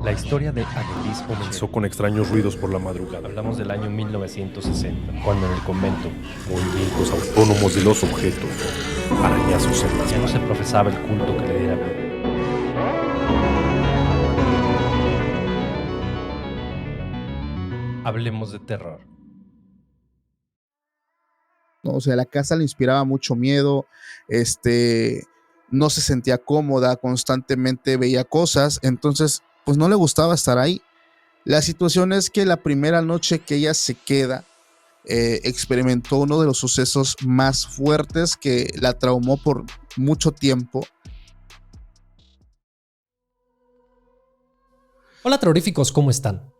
La historia de Annelies Comenzó con extraños ruidos por la madrugada. Hablamos del año 1960, cuando en el convento Movimientos autónomos de los objetos. Arañazos en las ya no se manos. profesaba el culto que le diera vida. Hablemos de terror. ¿No? O sea, la casa le inspiraba mucho miedo, no se sentía cómoda, constantemente veía cosas, entonces pues no le gustaba estar ahí. La situación es que la primera noche que ella se queda, experimentó uno de los sucesos más fuertes que la traumó por mucho tiempo. Hola terroríficos, ¿cómo están?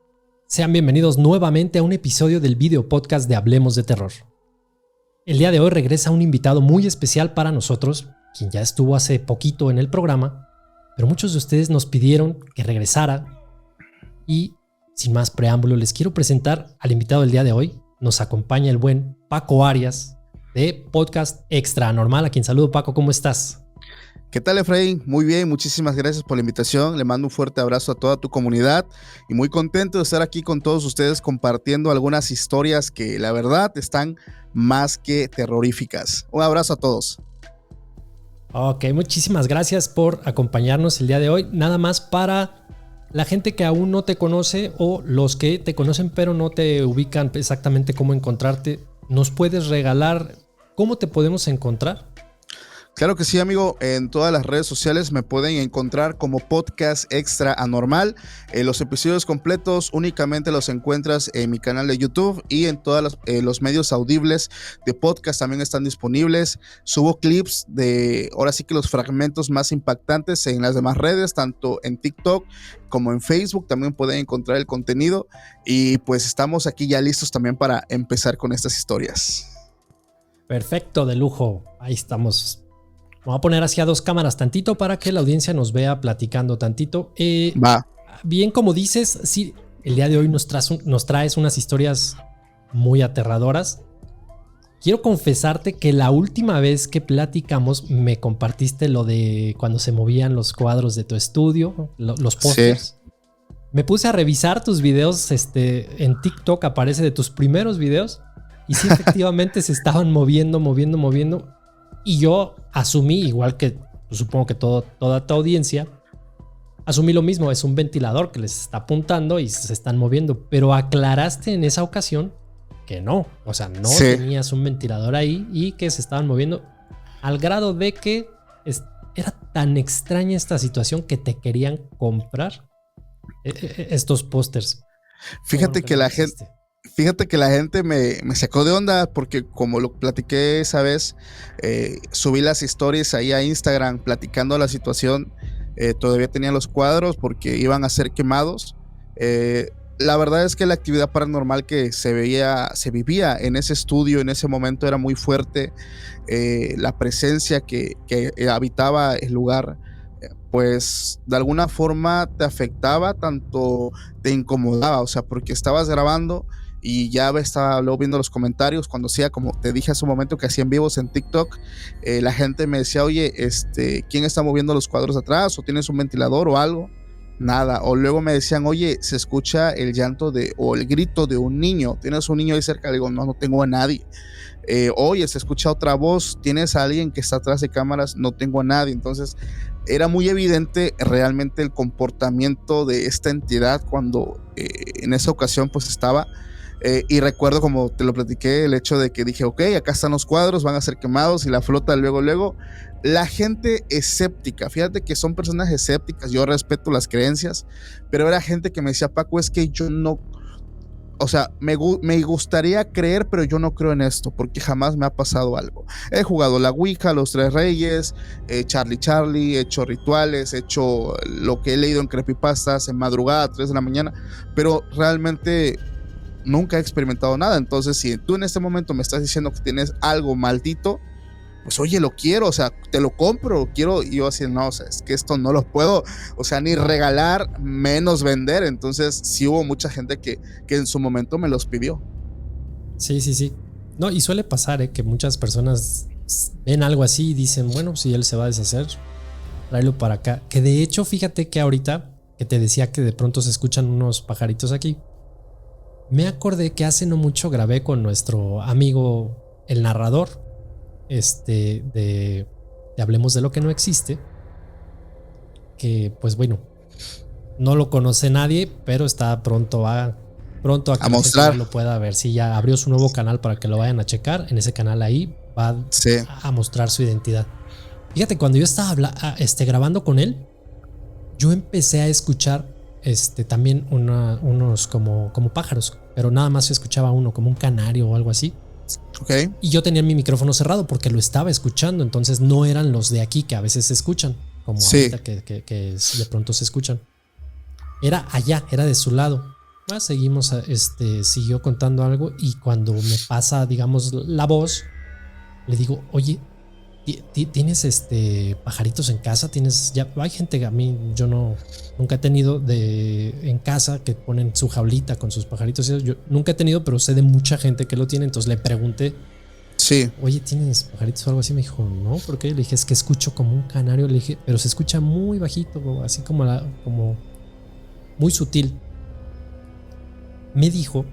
Sean bienvenidos nuevamente a un episodio del video podcast de Hablemos de Terror. El día de hoy regresa un invitado muy especial para nosotros, quien ya estuvo hace poquito en el programa, pero muchos de ustedes nos pidieron que regresara y, sin más preámbulo, les quiero presentar al invitado del día de hoy. Nos acompaña el buen Paco Arias de Podcast Extra Normal, a quien saludo. Paco, ¿cómo estás? ¿Qué tal, Efraín? Muy bien, muchísimas gracias por la invitación. Le mando un fuerte abrazo a toda tu comunidad y muy contento de estar aquí con todos ustedes compartiendo algunas historias que la verdad están más que terroríficas. Un abrazo a todos. Ok, muchísimas gracias por acompañarnos el día de hoy. Nada más para la gente que aún no te conoce o los que te conocen pero no te ubican exactamente cómo encontrarte, ¿nos puedes regalar cómo te podemos encontrar? Claro que sí, amigo. En todas las redes sociales me pueden encontrar como Podcast Extra Anormal. Los episodios completos únicamente los encuentras en mi canal de YouTube y en todos los medios audibles de podcast también están disponibles. Subo clips de, ahora sí que los fragmentos más impactantes en las demás redes, tanto en TikTok como en Facebook. También pueden encontrar el contenido y pues estamos aquí ya listos también para empezar con estas historias. Perfecto, de lujo. Ahí estamos. Me voy a poner hacia dos cámaras tantito para que la audiencia nos vea platicando tantito. Va. Bien, como dices, sí, el día de hoy nos traes unas historias muy aterradoras. Quiero confesarte que la última vez que platicamos me compartiste lo de cuando se movían los cuadros de tu estudio, los pósters. Sí. Me puse a revisar tus videos, en TikTok aparece de tus primeros videos y sí, efectivamente se estaban moviendo. Y yo asumí, igual que supongo que toda tu audiencia, asumí lo mismo, es un ventilador que les está apuntando y se están moviendo. Pero aclaraste en esa ocasión que no, o sea, no tenías un ventilador ahí y que se estaban moviendo al grado de que era tan extraña esta situación que te querían comprar estos pósters. Fíjate que la gente me sacó de onda porque como lo platiqué esa vez, subí las stories ahí a Instagram platicando la situación. Todavía tenía los cuadros porque iban a ser quemados. La verdad es que la actividad paranormal que se vivía en ese estudio en ese momento era muy fuerte. La presencia que habitaba el lugar, pues de alguna forma te afectaba, tanto te incomodaba, o sea, porque estabas grabando y ya estaba luego viendo los comentarios cuando hacía, como te dije hace un momento que hacía en vivos en TikTok, la gente me decía, oye, ¿quién está moviendo los cuadros atrás? ¿O tienes un ventilador o algo? Nada. O luego me decían, oye, se escucha el llanto o el grito de un niño, ¿tienes un niño ahí cerca? Le digo, no tengo a nadie. Oye, se escucha otra voz, ¿tienes a alguien que está atrás de cámaras? No tengo a nadie. Entonces era muy evidente realmente el comportamiento de esta entidad cuando en esa ocasión pues estaba. Y recuerdo, como te lo platiqué, el hecho de que dije, ok, acá están los cuadros, van a ser quemados y la flota luego. La gente escéptica, fíjate que son personas escépticas, yo respeto las creencias, pero era gente que me decía, Paco, es que yo no, o sea, me gustaría creer, pero yo no creo en esto, porque jamás me ha pasado algo. He jugado la Ouija, los Tres Reyes, Charlie, he hecho rituales, he hecho lo que he leído en creepypastas en madrugada, 3 de la mañana, pero realmente nunca he experimentado nada. Entonces, si tú en este momento me estás diciendo que tienes algo maldito, pues oye, lo quiero, o sea, te lo compro, quiero. Y yo así, no, o sea, es que esto no lo puedo, o sea, ni regalar, menos vender. Entonces sí hubo mucha gente que en su momento me los pidió. Sí. No, y suele pasar, que muchas personas ven algo así y dicen, bueno, si él se va a deshacer, tráelo para acá. Que de hecho, fíjate que ahorita que te decía que de pronto se escuchan unos pajaritos aquí, me acordé que hace no mucho grabé con nuestro amigo el narrador de Hablemos de lo que no existe, que pues bueno, no lo conoce nadie, pero está pronto a que mostrar. lo pueda ver. Sí, ya abrió su nuevo canal para que lo vayan a checar. En ese canal ahí va a mostrar su identidad. Fíjate, cuando yo estaba grabando con él, yo empecé a escuchar también unos como pájaros, pero nada más se escuchaba uno, como un canario o algo así. Okay. Y yo tenía mi micrófono cerrado porque lo estaba escuchando, entonces no eran los de aquí que a veces se escuchan, como ahorita que de pronto se escuchan. Era allá, era de su lado. Seguimos, siguió contando algo y cuando me pasa, digamos, la voz, le digo, oye, ¿tienes pajaritos en casa? Ya hay gente que a mí yo nunca he tenido en casa que ponen su jaulita con sus pajaritos. Yo nunca he tenido, pero sé de mucha gente que lo tiene. Entonces le pregunté, oye, ¿tienes pajaritos o algo así? Me dijo, no, ¿por qué? Le dije, es que escucho como un canario. Le dije, pero se escucha muy bajito, así como muy sutil. Me dijo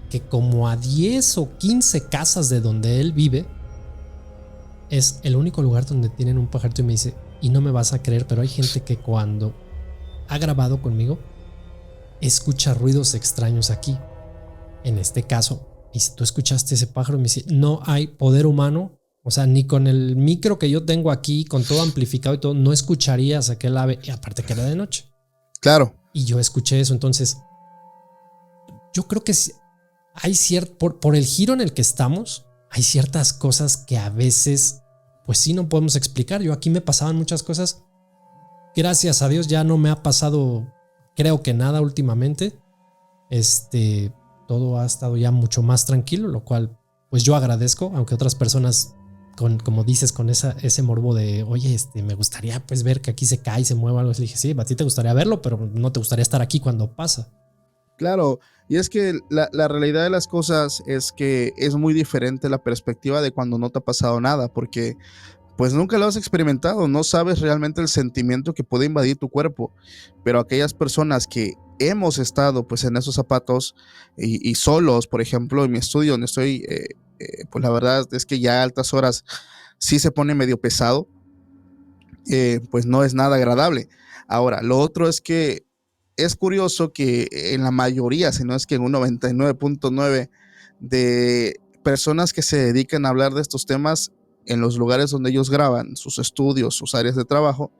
que como a 10 o 15 casas de donde él vive, es el único lugar donde tienen un pajarito. Y me dice, y no me vas a creer, pero hay gente que cuando ha grabado conmigo escucha ruidos extraños aquí. En este caso, y si tú escuchaste ese pájaro, me dice, no hay poder humano, o sea, ni con el micro que yo tengo aquí, con todo amplificado y todo, no escucharías aquel ave, y aparte que era de noche. Claro. Y yo escuché eso. Entonces yo creo que hay por el giro en el que estamos, hay ciertas cosas que a veces pues sí no podemos explicar. Yo aquí me pasaban muchas cosas. Gracias a Dios ya no me ha pasado, creo que nada últimamente. Todo ha estado ya mucho más tranquilo, lo cual pues yo agradezco, aunque otras personas como dices, con ese morbo de, oye, me gustaría pues ver que aquí se cae, se mueve algo. Le dije, sí, a ti te gustaría verlo, pero no te gustaría estar aquí cuando pasa. Claro, y es que la realidad de las cosas es que es muy diferente la perspectiva de cuando no te ha pasado nada, porque pues nunca lo has experimentado, no sabes realmente el sentimiento que puede invadir tu cuerpo, pero aquellas personas que hemos estado pues en esos zapatos y solos, por ejemplo, en mi estudio donde estoy, pues la verdad es que ya a altas horas sí se pone medio pesado, pues no es nada agradable. Ahora, lo otro es que es curioso que en la mayoría, si no es que en un 99.9 de personas que se dedican a hablar de estos temas en los lugares donde ellos graban, sus estudios, sus áreas de trabajo,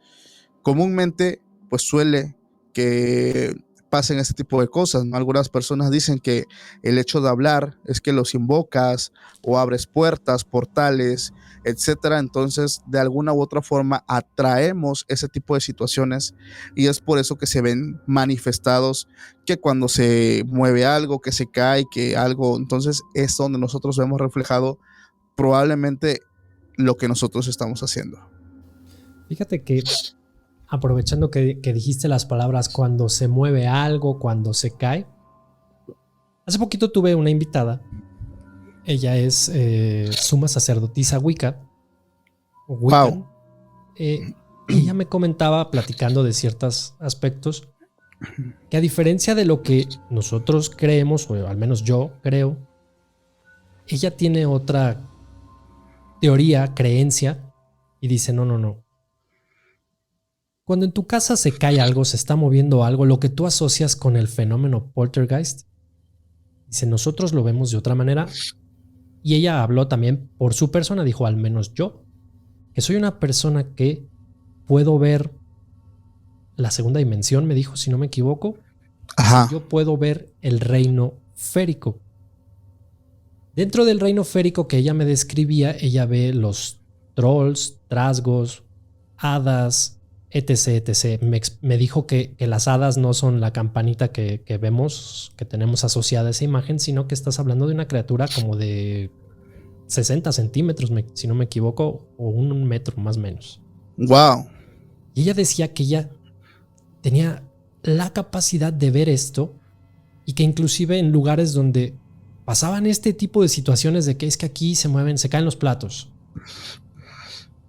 comúnmente pues suele que pasen este tipo de cosas, ¿no? Algunas personas dicen que el hecho de hablar es que los invocas o abres puertas, portales, etcétera. Entonces, de alguna u otra forma, atraemos ese tipo de situaciones y es por eso que se ven manifestados que cuando se mueve algo, que se cae, que algo, entonces es donde nosotros vemos reflejado probablemente lo que nosotros estamos haciendo. Fíjate que aprovechando que dijiste las palabras cuando se mueve algo, cuando se cae. Hace poquito tuve una invitada. Ella es suma sacerdotisa Wicca. Wiccan. Wow. Ella me comentaba, platicando de ciertos aspectos, que a diferencia de lo que nosotros creemos, o al menos yo creo, ella tiene otra teoría, creencia, y dice, no. Cuando en tu casa se cae algo, se está moviendo algo, lo que tú asocias con el fenómeno poltergeist, dice, nosotros lo vemos de otra manera. Y ella habló también por su persona, dijo, al menos yo, que soy una persona que puedo ver la segunda dimensión, me dijo, si no me equivoco. Ajá. Yo puedo ver el reino férico. Dentro del reino férico que ella me describía, ella ve los trolls, trasgos, hadas, etc. Me dijo que las hadas no son la campanita que vemos, que tenemos asociada a esa imagen, sino que estás hablando de una criatura como de 60 centímetros, si no me equivoco, o 1 metro más o menos. Wow. Y ella decía que ella tenía la capacidad de ver esto y que inclusive en lugares donde pasaban este tipo de situaciones de que es que aquí se mueven, se caen los platos.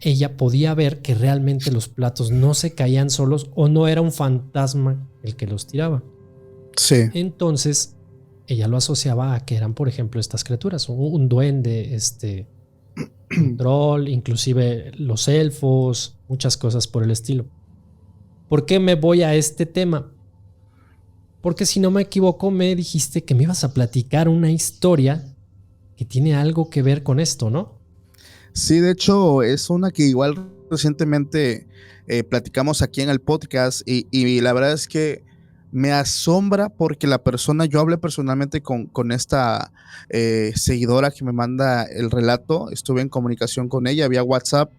ella podía ver que realmente los platos no se caían solos o no era un fantasma el que los tiraba. Sí. Entonces ella lo asociaba a que eran, por ejemplo, estas criaturas, un duende, un troll, inclusive los elfos, muchas cosas por el estilo. ¿Por qué me voy a este tema? Porque si no me equivoco, me dijiste que me ibas a platicar una historia que tiene algo que ver con esto, ¿no? Sí, de hecho, es una que igual recientemente platicamos aquí en el podcast y la verdad es que me asombra porque la persona, yo hablé personalmente con esta seguidora que me manda el relato, estuve en comunicación con ella vía WhatsApp.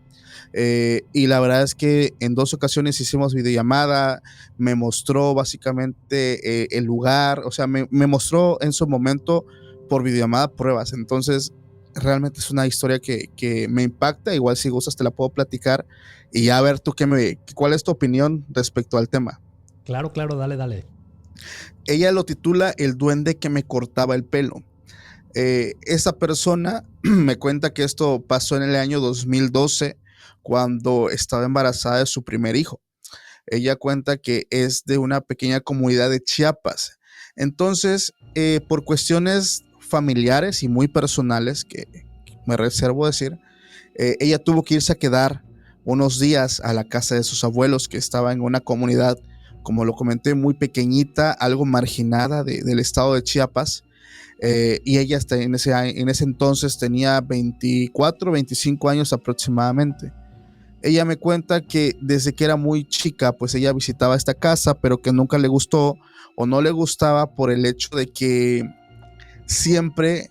Y la verdad es que en 2 ocasiones hicimos videollamada, me mostró básicamente el lugar, o sea, me mostró en su momento por videollamada pruebas. Entonces realmente es una historia que me impacta. Igual si gustas te la puedo platicar y ya a ver tú cuál es tu opinión respecto al tema. Claro, dale. Ella lo titula El duende que me cortaba el pelo. Esa persona me cuenta que esto pasó en el año 2012 cuando estaba embarazada de su primer hijo. Ella cuenta que es de una pequeña comunidad de Chiapas. Entonces, por cuestiones familiares y muy personales, que me reservo decir, ella tuvo que irse a quedar unos días a la casa de sus abuelos, que estaba en una comunidad, como lo comenté, muy pequeñita, algo marginada del estado de Chiapas. Y ella en ese entonces tenía 24, 25 años aproximadamente. Ella me cuenta que desde que era muy chica, pues ella visitaba esta casa, pero que nunca le gustó o no le gustaba por el hecho de que siempre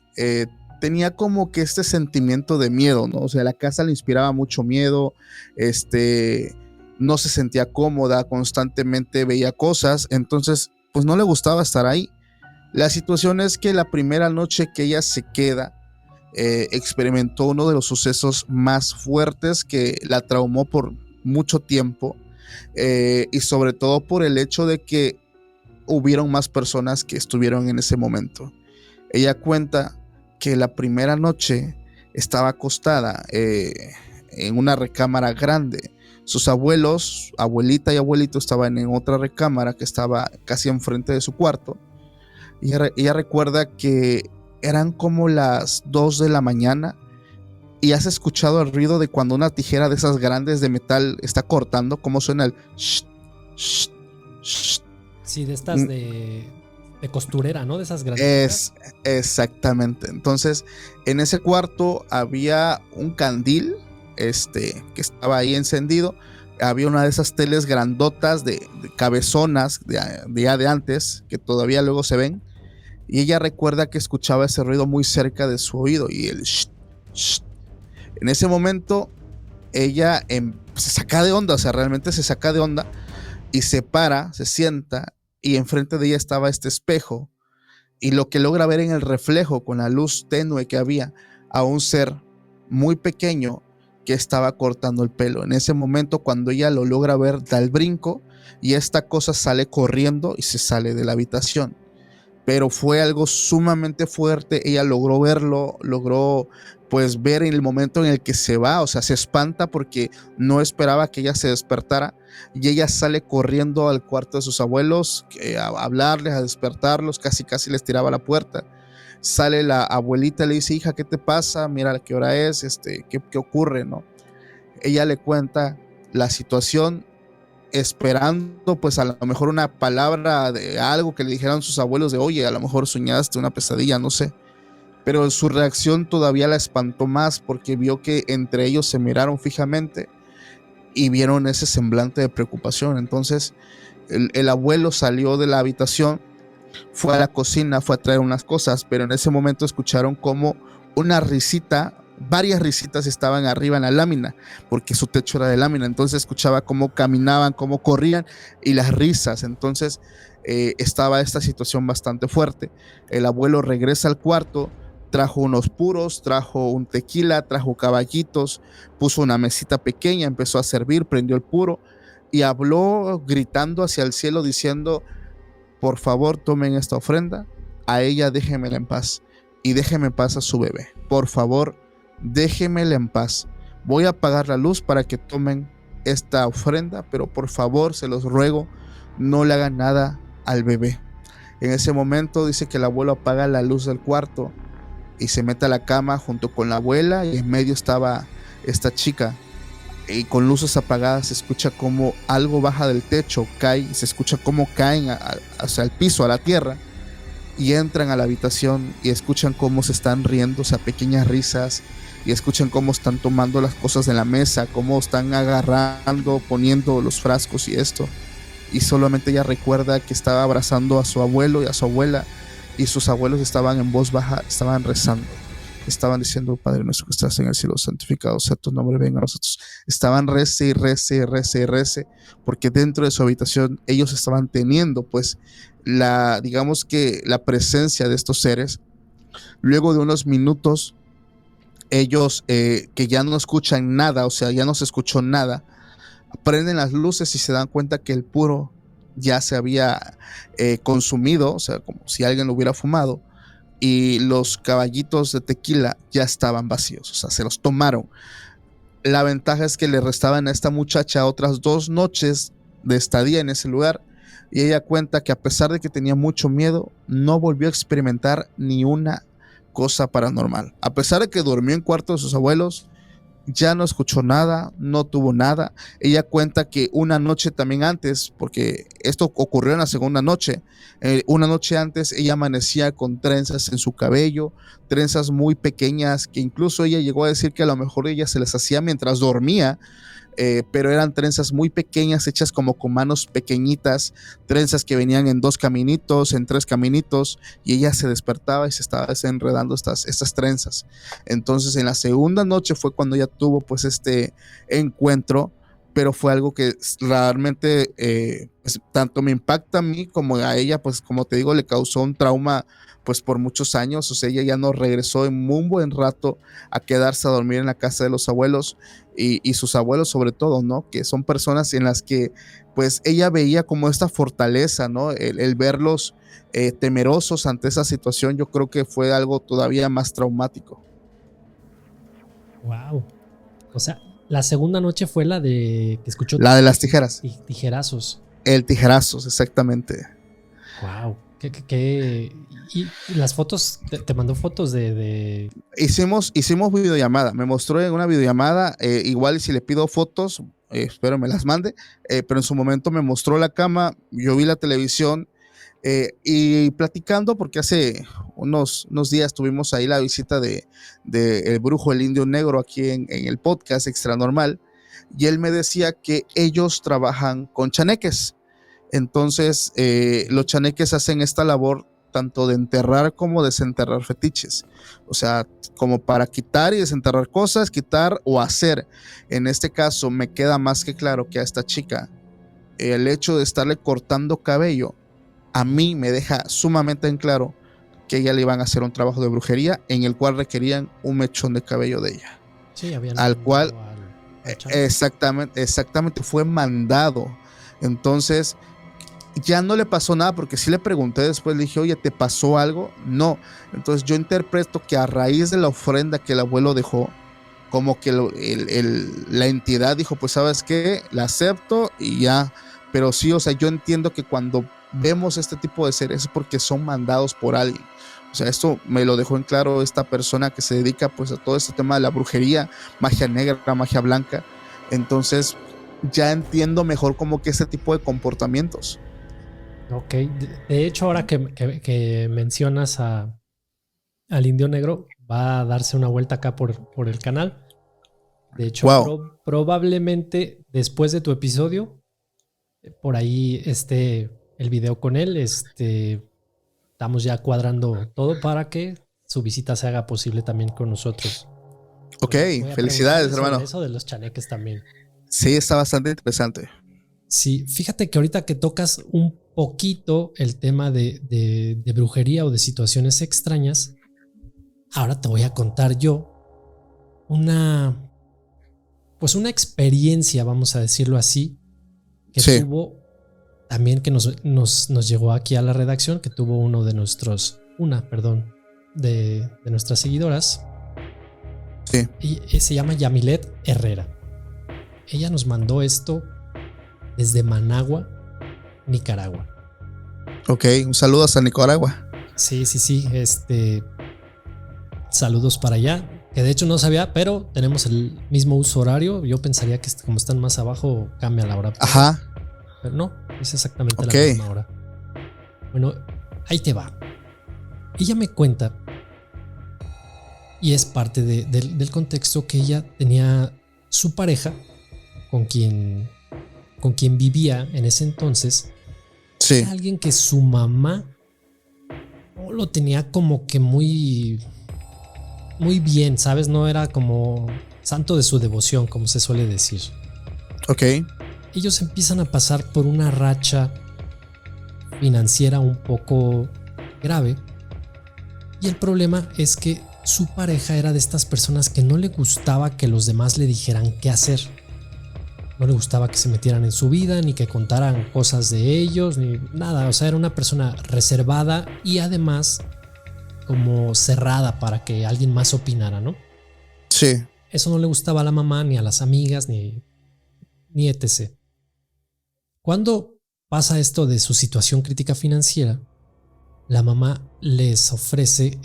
tenía como que este sentimiento de miedo, ¿no? O sea, la casa le inspiraba mucho miedo, no se sentía cómoda, constantemente veía cosas, entonces pues no le gustaba estar ahí. La situación es que la primera noche que ella se queda, experimentó uno de los sucesos más fuertes que la traumó por mucho tiempo, y sobre todo por el hecho de que hubieron más personas que estuvieron en ese momento. Ella cuenta que la primera noche estaba acostada en una recámara grande. Sus abuelos, abuelita y abuelito, estaban en otra recámara que estaba casi enfrente de su cuarto. Y ella recuerda que eran como las 2 de la mañana y has escuchado el ruido de cuando una tijera de esas grandes de metal está cortando, cómo suena el shh, shh, shh. Sí, de estas de costurera, ¿no? De esas grandes. Exactamente. Entonces, en ese cuarto había un candil que estaba ahí encendido. Había una de esas teles grandotas de cabezonas de antes, que todavía luego se ven. Y ella recuerda que escuchaba ese ruido muy cerca de su oído y el shh, shh. En ese momento ella se saca de onda, o sea, realmente se saca de onda y se para, se sienta y enfrente de ella estaba este espejo y lo que logra ver en el reflejo con la luz tenue que había a un ser muy pequeño que estaba cortando el pelo. En ese momento, cuando ella lo logra ver, da el brinco y esta cosa sale corriendo y se sale de la habitación. Pero fue algo sumamente fuerte. Ella logró verlo, logró pues ver en el momento en el que se va, o sea, se espanta porque no esperaba que ella se despertara y ella sale corriendo al cuarto de sus abuelos a hablarles, a despertarlos, casi les tiraba la puerta. Sale la abuelita y le dice: hija, ¿qué te pasa? Mira qué hora es, ¿qué ocurre, no? Ella le cuenta la situación, esperando pues a lo mejor una palabra de algo que le dijeran sus abuelos de: oye, a lo mejor soñaste una pesadilla, no sé. Pero su reacción todavía la espantó más porque vio que entre ellos se miraron fijamente y vieron ese semblante de preocupación. Entonces el abuelo salió de la habitación, fue a la cocina, fue a traer unas cosas, pero en ese momento escucharon como una risita, varias risitas estaban arriba en la lámina, porque su techo era de lámina. Entonces escuchaba cómo caminaban, cómo corrían y las risas. Entonces estaba esta situación bastante fuerte. El abuelo regresa al cuarto, trajo unos puros, trajo un tequila, trajo caballitos, puso una mesita pequeña, empezó a servir, prendió el puro y habló gritando hacia el cielo diciendo: por favor, tomen esta ofrenda, a ella déjenmela en paz y déjenme en paz a su bebé. Por favor, déjenmela en paz, voy a apagar la luz para que tomen esta ofrenda, pero por favor, se los ruego, no le hagan nada al bebé. En ese momento dice que el abuelo apaga la luz del cuarto y se mete a la cama junto con la abuela, y en medio estaba esta chica, y con luces apagadas se escucha como algo baja del techo, cae, y se escucha como caen hacia el piso, a la tierra, y entran a la habitación y escuchan cómo se están riendo, o sea, pequeñas risas, y escuchan cómo están tomando las cosas de la mesa, cómo están agarrando, poniendo los frascos y esto. Y solamente ella recuerda que estaba abrazando a su abuelo y a su abuela, y sus abuelos estaban en voz baja, estaban rezando, estaban diciendo: Padre nuestro que estás en el cielo, santificado sea tu nombre, venga a nosotros. Estaban rece y rece y rece y rece, porque dentro de su habitación ellos estaban teniendo pues digamos que la presencia de estos seres. Luego de unos minutos, ellos que ya no escuchan nada, o sea, ya no se escuchó nada, prenden las luces y se dan cuenta que el puro ya se había consumido, o sea, como si alguien lo hubiera fumado, y los caballitos de tequila ya estaban vacíos, o sea, se los tomaron. La ventaja es que le restaban a esta muchacha otras 2 noches de estadía en ese lugar, y ella cuenta que a pesar de que tenía mucho miedo, no volvió a experimentar ni una cosa paranormal. A pesar de que durmió en cuarto de sus abuelos, ya no escuchó nada, no tuvo nada. Ella cuenta que una noche también antes, porque esto ocurrió en la segunda noche, una noche antes ella amanecía con trenzas en su cabello, trenzas muy pequeñas, que incluso ella llegó a decir que a lo mejor ella se les hacía mientras dormía, pero eran trenzas muy pequeñas, hechas como con manos pequeñitas, trenzas que venían en 2 caminitos, en 3 caminitos, y ella se despertaba y se estaba desenredando estas trenzas. Entonces en la segunda noche fue cuando ella tuvo pues este encuentro, pero fue algo que realmente pues, tanto me impacta a mí como a ella, pues como te digo, le causó un trauma pues por muchos años. O sea, ella ya no regresó en un buen rato a quedarse a dormir en la casa de los abuelos, y sus abuelos sobre todo, ¿no? Que son personas en las que pues ella veía como esta fortaleza, ¿no? El verlos temerosos ante esa situación, yo creo que fue algo todavía más traumático. Wow. O sea, la segunda noche fue la de que escuchó. La de las tijeras. Tijerazos. El tijerazos, exactamente. Wow. Y las fotos, te mandó fotos de... Hicimos videollamada, me mostró en una videollamada, igual si le pido fotos, espero me las mande, pero en su momento me mostró la cama, yo vi la televisión, y platicando, porque hace unos días tuvimos ahí la visita de el brujo, el indio negro, aquí en el podcast Extra Normal, y él me decía que ellos trabajan con chaneques. Entonces los chaneques hacen esta labor tanto de enterrar como desenterrar fetiches, o sea, como para quitar y desenterrar cosas, quitar o hacer. En este caso me queda más que claro que a esta chica el hecho de estarle cortando cabello a mí me deja sumamente en claro que ella le iban a hacer un trabajo de brujería en el cual requerían un mechón de cabello de ella, sí, al cual exactamente fue mandado. Entonces ya no le pasó nada, porque sí le pregunté después, le dije: oye, ¿te pasó algo? No. Entonces yo interpreto que a raíz de la ofrenda que el abuelo dejó, como que la entidad dijo: pues sabes qué, la acepto y ya. Pero sí, o sea, yo entiendo que cuando vemos este tipo de seres es porque son mandados por alguien. O sea, esto me lo dejó en claro esta persona que se dedica pues a todo este tema de la brujería, magia negra, magia blanca. Entonces ya entiendo mejor como que ese tipo de comportamientos. Ok, de hecho ahora que mencionas al indio negro, va a darse una vuelta acá por el canal. De hecho, wow. Probablemente después de tu episodio, por ahí el video con él, estamos ya cuadrando todo para que su visita se haga posible también con nosotros. Ok, felicidades, hermano. Eso de los chaneques también. Sí, está bastante interesante. Sí, fíjate que ahorita que tocas un poquito el tema de brujería o de situaciones extrañas, ahora te voy a contar yo una experiencia, vamos a decirlo así, que sí. tuvo también, que nos llegó aquí a la redacción, que tuvo una de nuestras seguidoras. Sí. Y se llama Yamilet Herrera. Ella nos mandó esto desde Managua, Nicaragua. Ok, un saludo hasta Nicaragua. Sí. Saludos para allá. Que de hecho no sabía, pero tenemos el mismo uso horario. Yo pensaría que como están más abajo, cambia la hora. Ajá. Pero no, es exactamente Ok. la misma hora. Bueno, ahí te va. Ella me cuenta, y es parte del contexto, que ella tenía su pareja con quien vivía en ese entonces. Sí. Era alguien que su mamá no lo tenía como que muy bien, ¿sabes? No era como santo de su devoción, como se suele decir. Ok. Ellos empiezan a pasar por una racha financiera un poco grave. Y el problema es que su pareja era de estas personas que no le gustaba que los demás le dijeran qué hacer. No le gustaba que se metieran en su vida, ni que contaran cosas de ellos, ni nada. O sea, era una persona reservada y además como cerrada para que alguien más opinara, ¿no? Sí. Eso no le gustaba a la mamá, ni a las amigas, ni etc. Cuando pasa esto de su situación crítica financiera, la mamá les ofrece,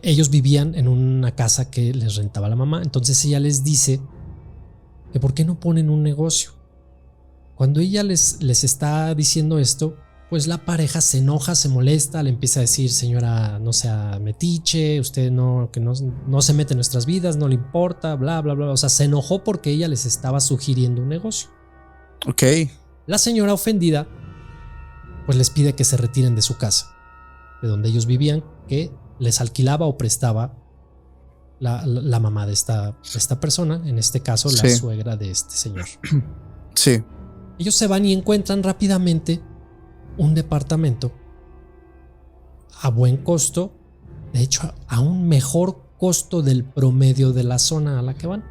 ellos vivían en una casa que les rentaba la mamá, entonces ella les dice que por qué no ponen un negocio. Cuando ella les está diciendo esto, pues la pareja se enoja, se molesta, le empieza a decir: señora, no sea metiche, usted no se mete en nuestras vidas, no le importa, bla, bla, bla. O sea, se enojó porque ella les estaba sugiriendo un negocio. Ok. La señora ofendida pues les pide que se retiren de su casa, de donde ellos vivían, que les alquilaba o prestaba la mamá de esta persona, en este caso la suegra de este señor. Sí. Ellos se van y encuentran rápidamente un departamento a buen costo, de hecho a un mejor costo del promedio de la zona a la que van.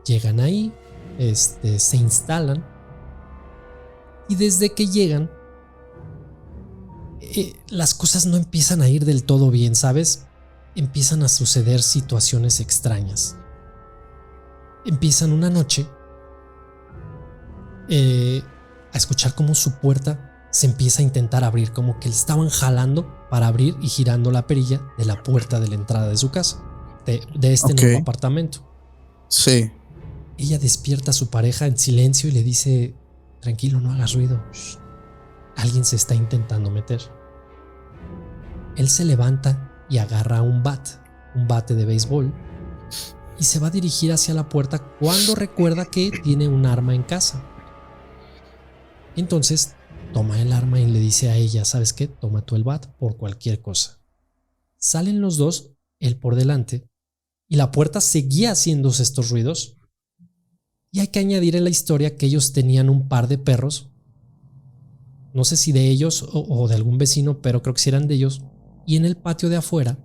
Llegan ahí, se instalan, y desde que llegan las cosas no empiezan a ir del todo bien, ¿sabes? Empiezan a suceder situaciones extrañas. Empiezan una noche a escuchar cómo su puerta se empieza a intentar abrir, como que le estaban jalando para abrir y girando la perilla de la puerta de la entrada de su casa, de este nuevo apartamento. Sí. Ella despierta a su pareja en silencio y le dice: tranquilo, no hagas ruido. Shh. Alguien se está intentando meter. Él se levanta y agarra un bate de béisbol, y se va a dirigir hacia la puerta cuando recuerda que tiene un arma en casa. Entonces toma el arma y le dice a ella: ¿sabes qué? Toma tú el bat por cualquier cosa. Salen los dos, él por delante, y la puerta seguía haciéndose estos ruidos. Y hay que añadir en la historia que ellos tenían un par de perros, no sé si de ellos o de algún vecino, pero creo que sí eran de ellos. Y en el patio de afuera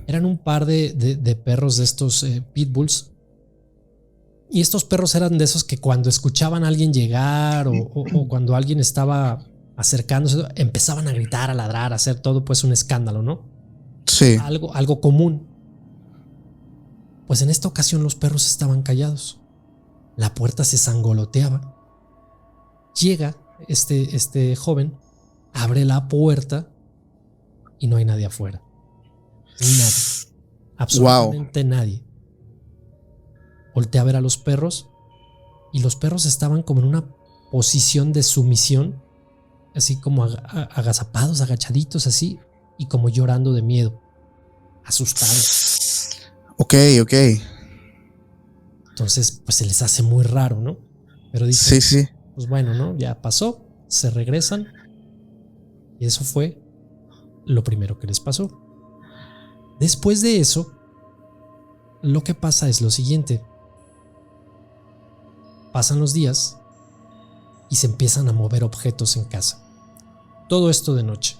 eran un par de perros de estos pitbulls. Y estos perros eran de esos que cuando escuchaban a alguien llegar o cuando alguien estaba acercándose, empezaban a gritar, a ladrar, a hacer todo pues un escándalo, ¿no? Sí. Algo común. Pues en esta ocasión los perros estaban callados. La puerta se sangoloteaba. Llega este joven, abre la puerta y no hay nadie afuera. Nadie. Absolutamente nadie. Voltea a ver a los perros y los perros estaban como en una posición de sumisión, así como agazapados, agachaditos así, y como llorando de miedo, asustados. Ok. Entonces pues se les hace muy raro, ¿no? Pero dicen, Sí. pues bueno, ¿no? Ya pasó, se regresan, y eso fue lo primero que les pasó. Después de eso, lo que pasa es lo siguiente. Pasan los días y se empiezan a mover objetos en casa. Todo esto de noche.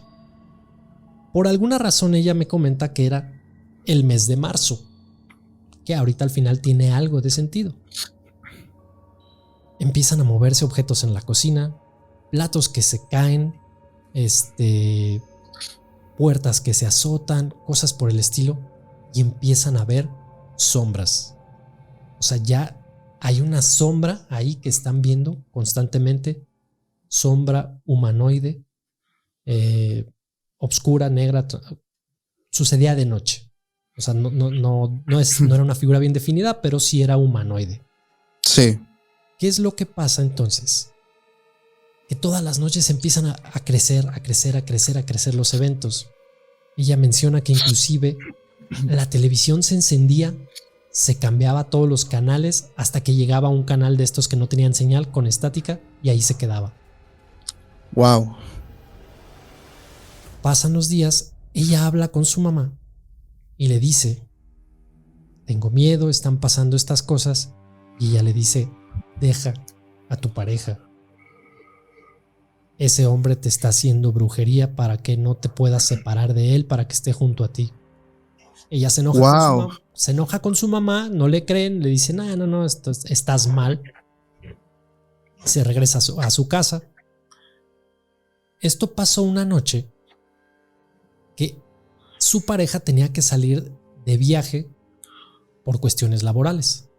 Por alguna razón ella me comenta que era el mes de marzo, que ahorita al final tiene algo de sentido. Empiezan a moverse objetos en la cocina, platos que se caen, puertas que se azotan, cosas por el estilo. y empiezan a ver sombras. O sea, ya hay una sombra ahí que están viendo constantemente. Sombra humanoide, obscura, negra. Sucedía de noche. O sea, no era una figura bien definida, pero sí era humanoide. Sí. ¿Qué es lo que pasa entonces? Que todas las noches empiezan a crecer los eventos. Ella menciona que inclusive la televisión se encendía, se cambiaba todos los canales hasta que llegaba a un canal de estos que no tenían señal con estática y ahí se quedaba. Wow. Pasan los días, ella habla con su mamá y le dice: tengo miedo, están pasando estas cosas. Y ella le dice: deja a tu pareja. Ese hombre te está haciendo brujería para que no te puedas separar de él, para que esté junto a ti. Ella se enoja con su mamá, no le creen, le dicen: no, estás mal. Se regresa a su casa. Esto pasó una noche que su pareja tenía que salir de viaje por cuestiones laborales.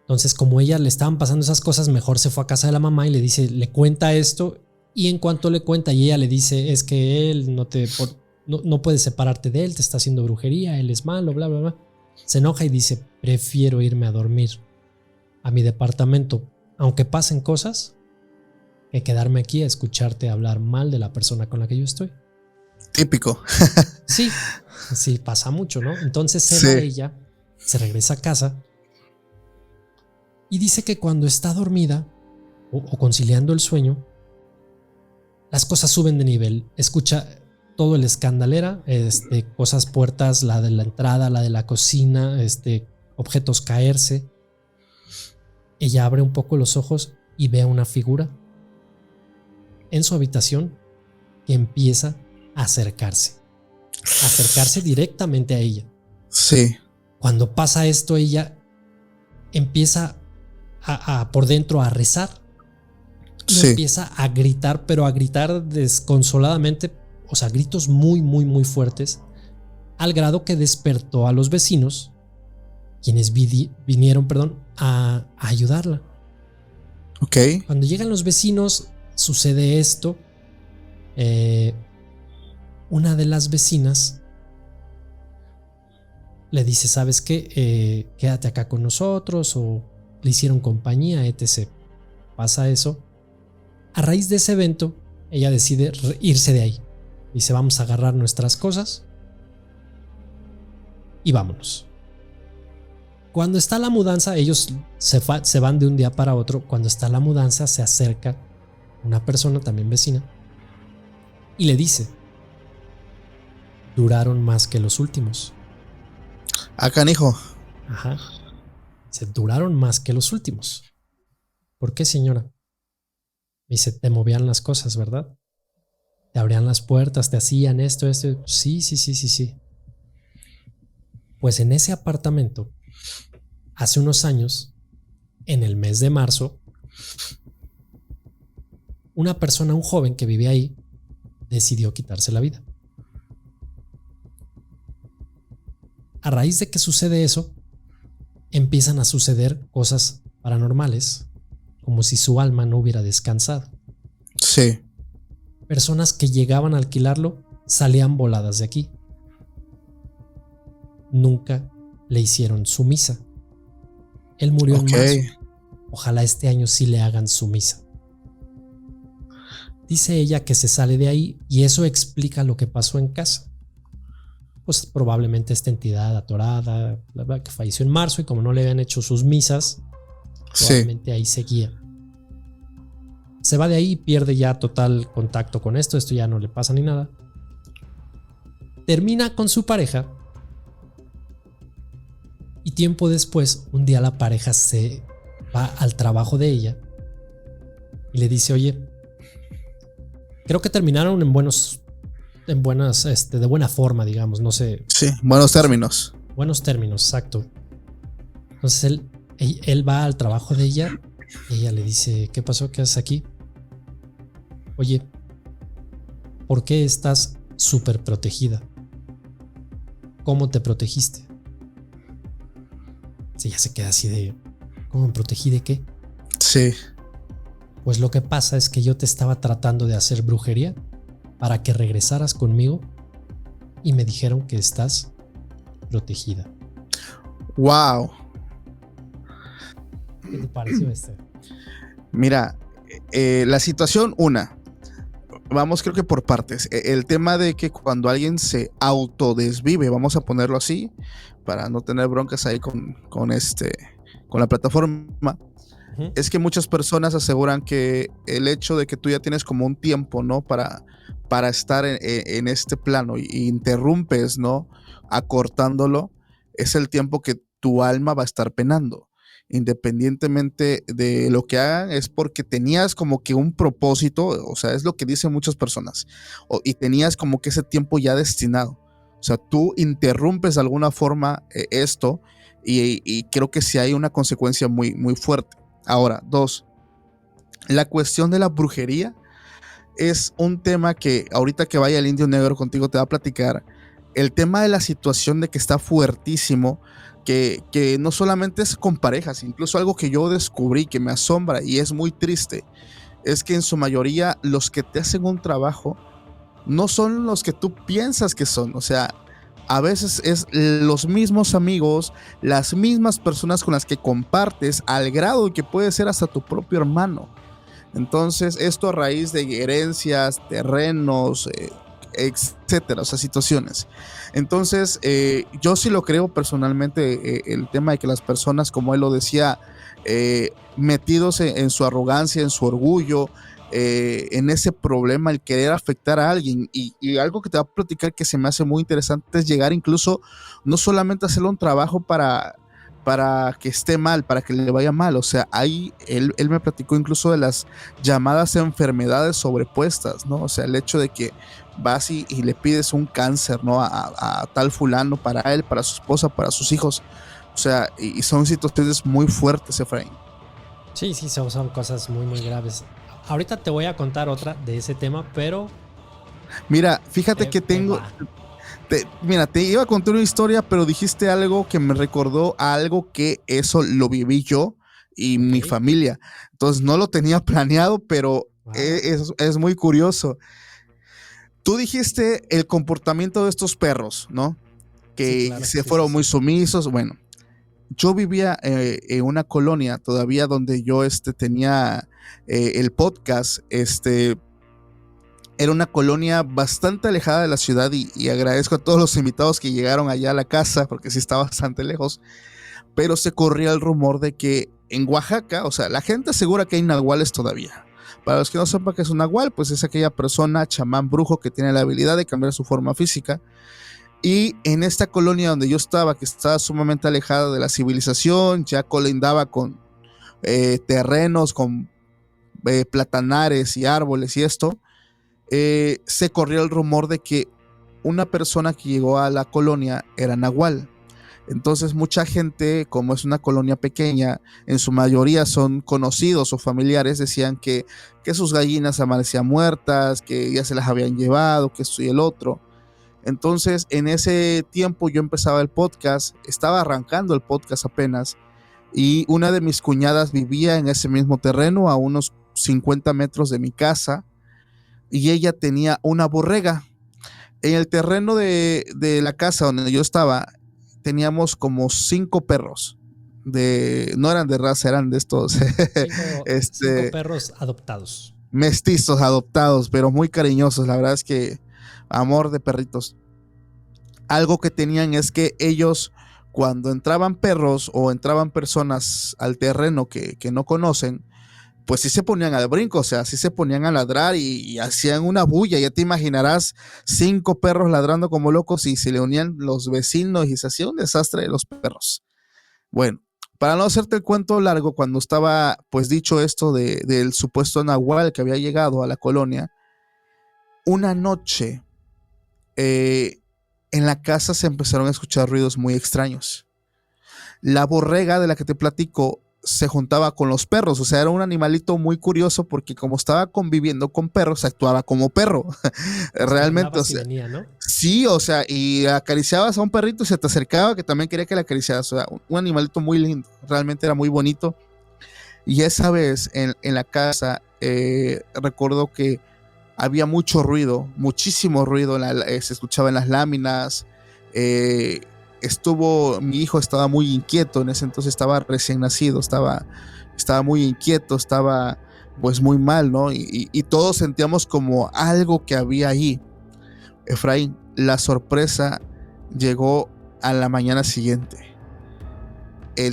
Entonces, como ella le estaban pasando esas cosas, mejor se fue a casa de la mamá y le cuenta esto. Y en cuanto le cuenta y ella le dice: es que él no puedes separarte de él, te está haciendo brujería, él es malo, bla, bla, bla. Se enoja y dice: prefiero irme a dormir a mi departamento, aunque pasen cosas, que quedarme aquí a escucharte hablar mal de la persona con la que yo estoy. Típico. Sí, pasa mucho, ¿no? Entonces se va ella, se regresa a casa y dice que cuando está dormida o conciliando el sueño, las cosas suben de nivel. Escucha todo el escandalera, cosas, puertas, la de la entrada, la de la cocina, objetos caerse. Ella abre un poco los ojos y ve a una figura en su habitación que empieza a acercarse directamente a ella. Sí. Cuando pasa esto, ella empieza por dentro a rezar y empieza a gritar, pero a gritar desconsoladamente, o sea, gritos muy, muy, muy fuertes, al grado que despertó a los vecinos, quienes vinieron a ayudarla. Ok. Cuando llegan los vecinos, sucede esto. Una de las vecinas le dice: ¿sabes qué? Quédate acá con nosotros, o le hicieron compañía, etc. Pasa eso. A raíz de ese evento, ella decide irse de ahí. Dice: vamos a agarrar nuestras cosas y vámonos. Cuando está la mudanza, ellos se van de un día para otro. Cuando está la mudanza, se acerca una persona también vecina y le dice: duraron más que los últimos. Ah, canijo. Ajá. Dice: duraron más que los últimos. ¿Por qué, señora? Dice: te movían las cosas, ¿verdad? Te abrían las puertas, te hacían esto. Sí. Pues en ese apartamento, hace unos años, en el mes de marzo, una persona, un joven que vivía ahí, decidió quitarse la vida. A raíz de que sucede eso, empiezan a suceder cosas paranormales, como si su alma no hubiera descansado. Sí. Personas que llegaban a alquilarlo salían voladas de aquí. Nunca le hicieron su misa. Él murió en marzo. Ojalá este año sí le hagan su misa. Dice ella que se sale de ahí y eso explica lo que pasó en casa. Pues probablemente esta entidad atorada, que falleció en marzo, y como no le habían hecho sus misas, probablemente ahí seguía. Se va de ahí y pierde ya total contacto con esto ya no le pasa ni nada. Termina con su pareja y tiempo después, un día la pareja se va al trabajo de ella y le dice: oye, creo que terminaron de buena forma, digamos, no sé. Sí, buenos términos. Buenos términos, exacto. Entonces él va al trabajo de ella y ella le dice: ¿qué pasó? ¿Qué haces aquí? Oye, ¿por qué estás súper protegida? ¿Cómo te protegiste? Sí, ya se queda así de, ¿cómo me protegí de qué? Sí. Pues lo que pasa es que yo te estaba tratando de hacer brujería para que regresaras conmigo y me dijeron que estás protegida. Wow. ¿Qué te pareció este? Mira, la situación, vamos creo que por partes. El tema de que cuando alguien se autodesvive, vamos a ponerlo así, para no tener broncas ahí con la plataforma, es que muchas personas aseguran que el hecho de que tú ya tienes como un tiempo, ¿no? Para estar en este plano y interrumpes, ¿no? Acortándolo, es el tiempo que tu alma va a estar penando. Independientemente de lo que hagan, es porque tenías como que un propósito, o sea, es lo que dicen muchas personas, y tenías como que ese tiempo ya destinado. O sea, tú interrumpes de alguna forma esto y creo que sí hay una consecuencia muy, muy fuerte. Ahora, 2, la cuestión de la brujería es un tema que ahorita que vaya el Indio Negro contigo te va a platicar. El tema de la situación de que está fuertísimo, que no solamente es con parejas, incluso algo que yo descubrí que me asombra y es muy triste, es que en su mayoría los que te hacen un trabajo no son los que tú piensas que son. O sea, a veces es los mismos amigos, las mismas personas con las que compartes, al grado que puede ser hasta tu propio hermano. Entonces, esto a raíz de herencias, terrenos, etcétera, o sea, situaciones. Entonces, yo sí lo creo personalmente, el tema de que las personas, como él lo decía, metidos en su arrogancia, en su orgullo, en ese problema, el querer afectar a alguien, y algo que te va a platicar que se me hace muy interesante es llegar incluso, no solamente a hacerle un trabajo para que esté mal, para que le vaya mal. O sea, ahí él me platicó incluso de las llamadas enfermedades sobrepuestas, ¿no? O sea, el hecho de que vas y le pides un cáncer, ¿no? A tal fulano, para él, para su esposa, para sus hijos. O sea, y son situaciones muy fuertes, Efraín. Sí, son cosas muy, muy graves. Ahorita te voy a contar otra de ese tema, pero... Mira, fíjate que tengo... Mira, te iba a contar una historia, pero dijiste algo que me recordó a algo que eso lo viví yo y mi familia. Entonces no lo tenía planeado, pero es muy curioso. Tú dijiste el comportamiento de estos perros, ¿no? Que sí, claro, se fueron muy sumisos. Bueno, yo vivía en una colonia todavía donde yo tenía el podcast, era una colonia bastante alejada de la ciudad y agradezco a todos los invitados que llegaron allá a la casa porque sí está bastante lejos, pero se corría el rumor de que en Oaxaca, o sea, la gente asegura que hay nahuales todavía. Para los que no sepan qué es un nahual, pues es aquella persona, chamán brujo, que tiene la habilidad de cambiar su forma física. Y en esta colonia donde yo estaba, que estaba sumamente alejada de la civilización, ya colindaba con terrenos, con platanares y árboles y esto, se corrió el rumor de que una persona que llegó a la colonia era nahual. Entonces mucha gente, como es una colonia pequeña, en su mayoría son conocidos o familiares, decían que sus gallinas amanecían muertas, que ya se las habían llevado, que esto y el otro. Entonces en ese tiempo yo empezaba el podcast, estaba arrancando el podcast apenas, y una de mis cuñadas vivía en ese mismo terreno a unos 50 metros de mi casa, y ella tenía una borrega. En el terreno de la casa donde yo estaba, teníamos como 5 perros. No eran de raza, eran de estos 5 perros adoptados. Mestizos adoptados, pero muy cariñosos. La verdad es que amor de perritos. Algo que tenían es que ellos, cuando entraban perros o entraban personas al terreno que no conocen, pues sí se ponían al brinco, o sea, sí se ponían a ladrar y hacían una bulla. Ya te imaginarás 5 perros ladrando como locos y se le unían los vecinos y se hacía un desastre de los perros. Bueno, para no hacerte el cuento largo, cuando estaba pues dicho esto del supuesto nahual que había llegado a la colonia, una noche en la casa se empezaron a escuchar ruidos muy extraños. La borrega de la que te platico se juntaba con los perros, o sea, era un animalito muy curioso porque como estaba conviviendo con perros, actuaba como perro. Realmente, o sea, venía, ¿no? Sí, o sea, y acariciabas a un perrito y se te acercaba que también quería que le acariciaras. O sea, un animalito muy lindo, realmente era muy bonito. Y esa vez en la casa, recuerdo que había mucho ruido, muchísimo ruido, se escuchaba en las láminas. Mi hijo estaba muy inquieto, en ese entonces estaba recién nacido, estaba muy inquieto, estaba pues muy mal, ¿no? Y todos sentíamos como algo que había ahí. Efraín, la sorpresa llegó a la mañana siguiente.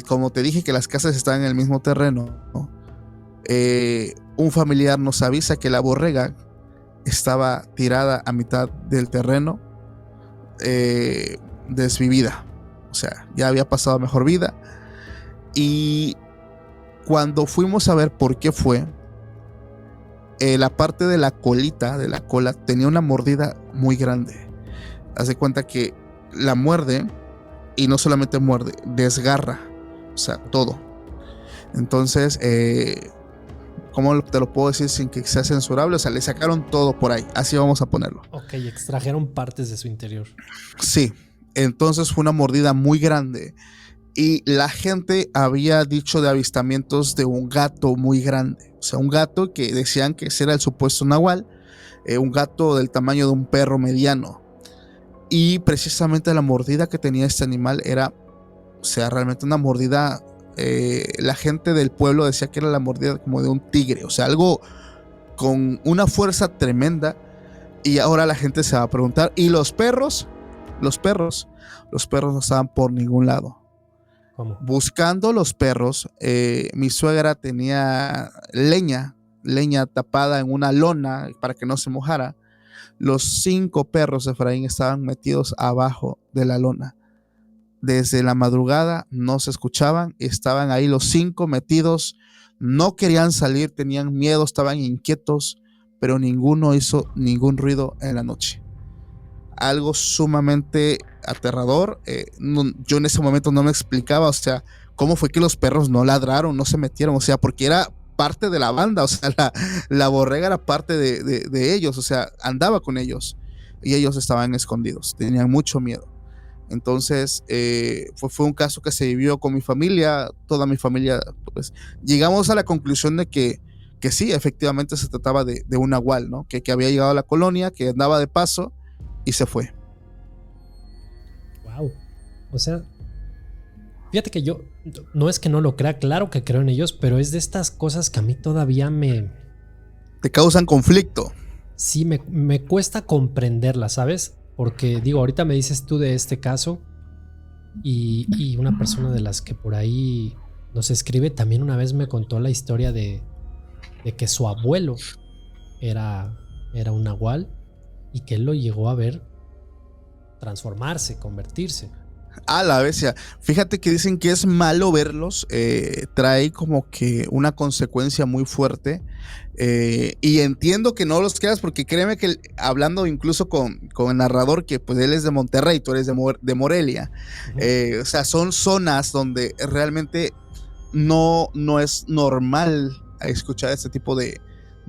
Como te dije que las casas estaban en el mismo terreno, ¿no? Un familiar nos avisa que la borrega estaba tirada a mitad del terreno, desvivida, o sea, ya había pasado a mejor vida. Y cuando fuimos a ver por qué fue, la parte de la colita, de la cola, tenía una mordida muy grande. Haz de cuenta que la muerde, y no solamente muerde, desgarra, o sea, todo. Entonces, ¿cómo te lo puedo decir sin que sea censurable? O sea, le sacaron todo por ahí, así vamos a ponerlo. Ok, extrajeron partes de su interior. Sí, entonces fue una mordida muy grande. Y la gente había dicho de avistamientos de un gato muy grande. O sea, un gato que decían que ese era el supuesto nahual. Un gato del tamaño de un perro mediano. Y precisamente la mordida que tenía este animal era, o sea, realmente una mordida. La gente del pueblo decía que era la mordida como de un tigre. O sea, algo con una fuerza tremenda. Y ahora la gente se va a preguntar, ¿y los perros? Los perros no estaban por ningún lado. ¿Cómo? Buscando los perros, mi suegra tenía leña tapada en una lona para que no se mojara. Los 5 perros de Efraín estaban metidos abajo de la lona. Desde la madrugada no se escuchaban, estaban ahí los 5 metidos, no querían salir, tenían miedo, estaban inquietos, pero ninguno hizo ningún ruido en la noche. Algo sumamente aterrador. Yo en ese momento no me explicaba, o sea, cómo fue que los perros no ladraron, no se metieron, o sea, porque era parte de la banda, o sea, la borrega era parte de ellos, o sea, andaba con ellos y ellos estaban escondidos, tenían mucho miedo. Entonces, fue un caso que se vivió con mi familia, toda mi familia, pues llegamos a la conclusión de que sí, efectivamente se trataba de un nahual, ¿no? Que había llegado a la colonia, que andaba de paso y se fue. Wow. O sea, fíjate que yo no es que no lo crea, claro que creo en ellos, pero es de estas cosas que a mí todavía te causan conflicto. Sí, me cuesta comprenderlas, ¿sabes? Porque digo, ahorita me dices tú de este caso y una persona de las que por ahí nos escribe también una vez me contó la historia de que su abuelo era un nahual y que él lo llegó a ver transformarse, convertirse. A la bestia. Fíjate que dicen que es malo verlos, trae como que una consecuencia muy fuerte, y entiendo que no los creas porque créeme que hablando incluso con el narrador, que pues él es de Monterrey, tú eres de Morelia, o sea, son zonas donde realmente no es normal escuchar este tipo de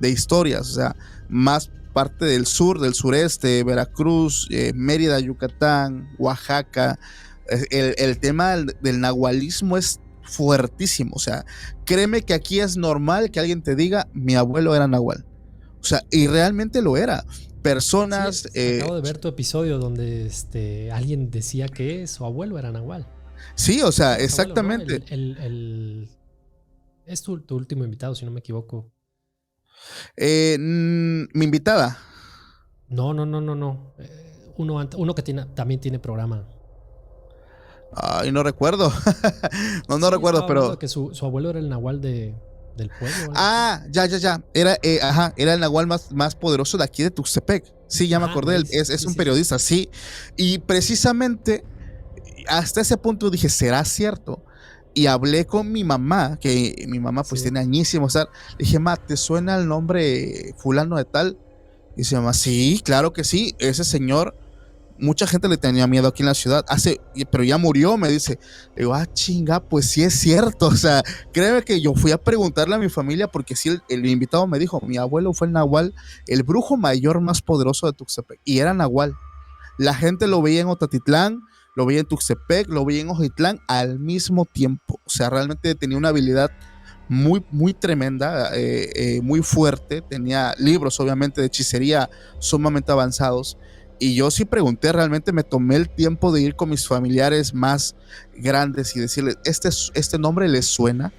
historias, o sea, más parte del sur, del sureste, Veracruz, Mérida, Yucatán, Oaxaca. El tema del nahualismo es fuertísimo, o sea, créeme que aquí es normal que alguien te diga mi abuelo era nahual, o sea, y realmente lo era. Personas, sí, acabo de ver tu episodio donde alguien decía que su abuelo era nahual. Sí, o sea, Su exactamente. Abuelo, ¿no? Es tu último invitado, si no me equivoco. Mi invitada. No. Uno que también tiene programa. Ay, no recuerdo. no recuerdo, pero que su abuelo era el nahual del pueblo. Ya. Era el nahual más poderoso de aquí de Tuxtepec. Sí, ya me acordé. Es un periodista, sí. Y precisamente hasta ese punto dije, ¿será cierto? Y hablé con mi mamá, que mi mamá pues tiene añísimos. O sea, le dije, ma, ¿te suena el nombre fulano de tal? Y dice, mamá, sí, claro que sí. Ese señor, mucha gente le tenía miedo aquí en la ciudad, pero ya murió, me dice. Le digo, chinga, pues sí es cierto. O sea, créeme que yo fui a preguntarle a mi familia, porque sí, el invitado me dijo, mi abuelo fue el nahual, el brujo mayor más poderoso de Tuxtepec, y era nahual. la gente lo veía en Otatitlán, lo veía en Tuxtepec, lo veía en Ojitlán al mismo tiempo. O sea, realmente tenía una habilidad muy, muy tremenda, muy fuerte. Tenía libros, obviamente, de hechicería sumamente avanzados. Y yo sí pregunté, realmente me tomé el tiempo de ir con mis familiares más grandes y decirles, ¿este nombre les suena?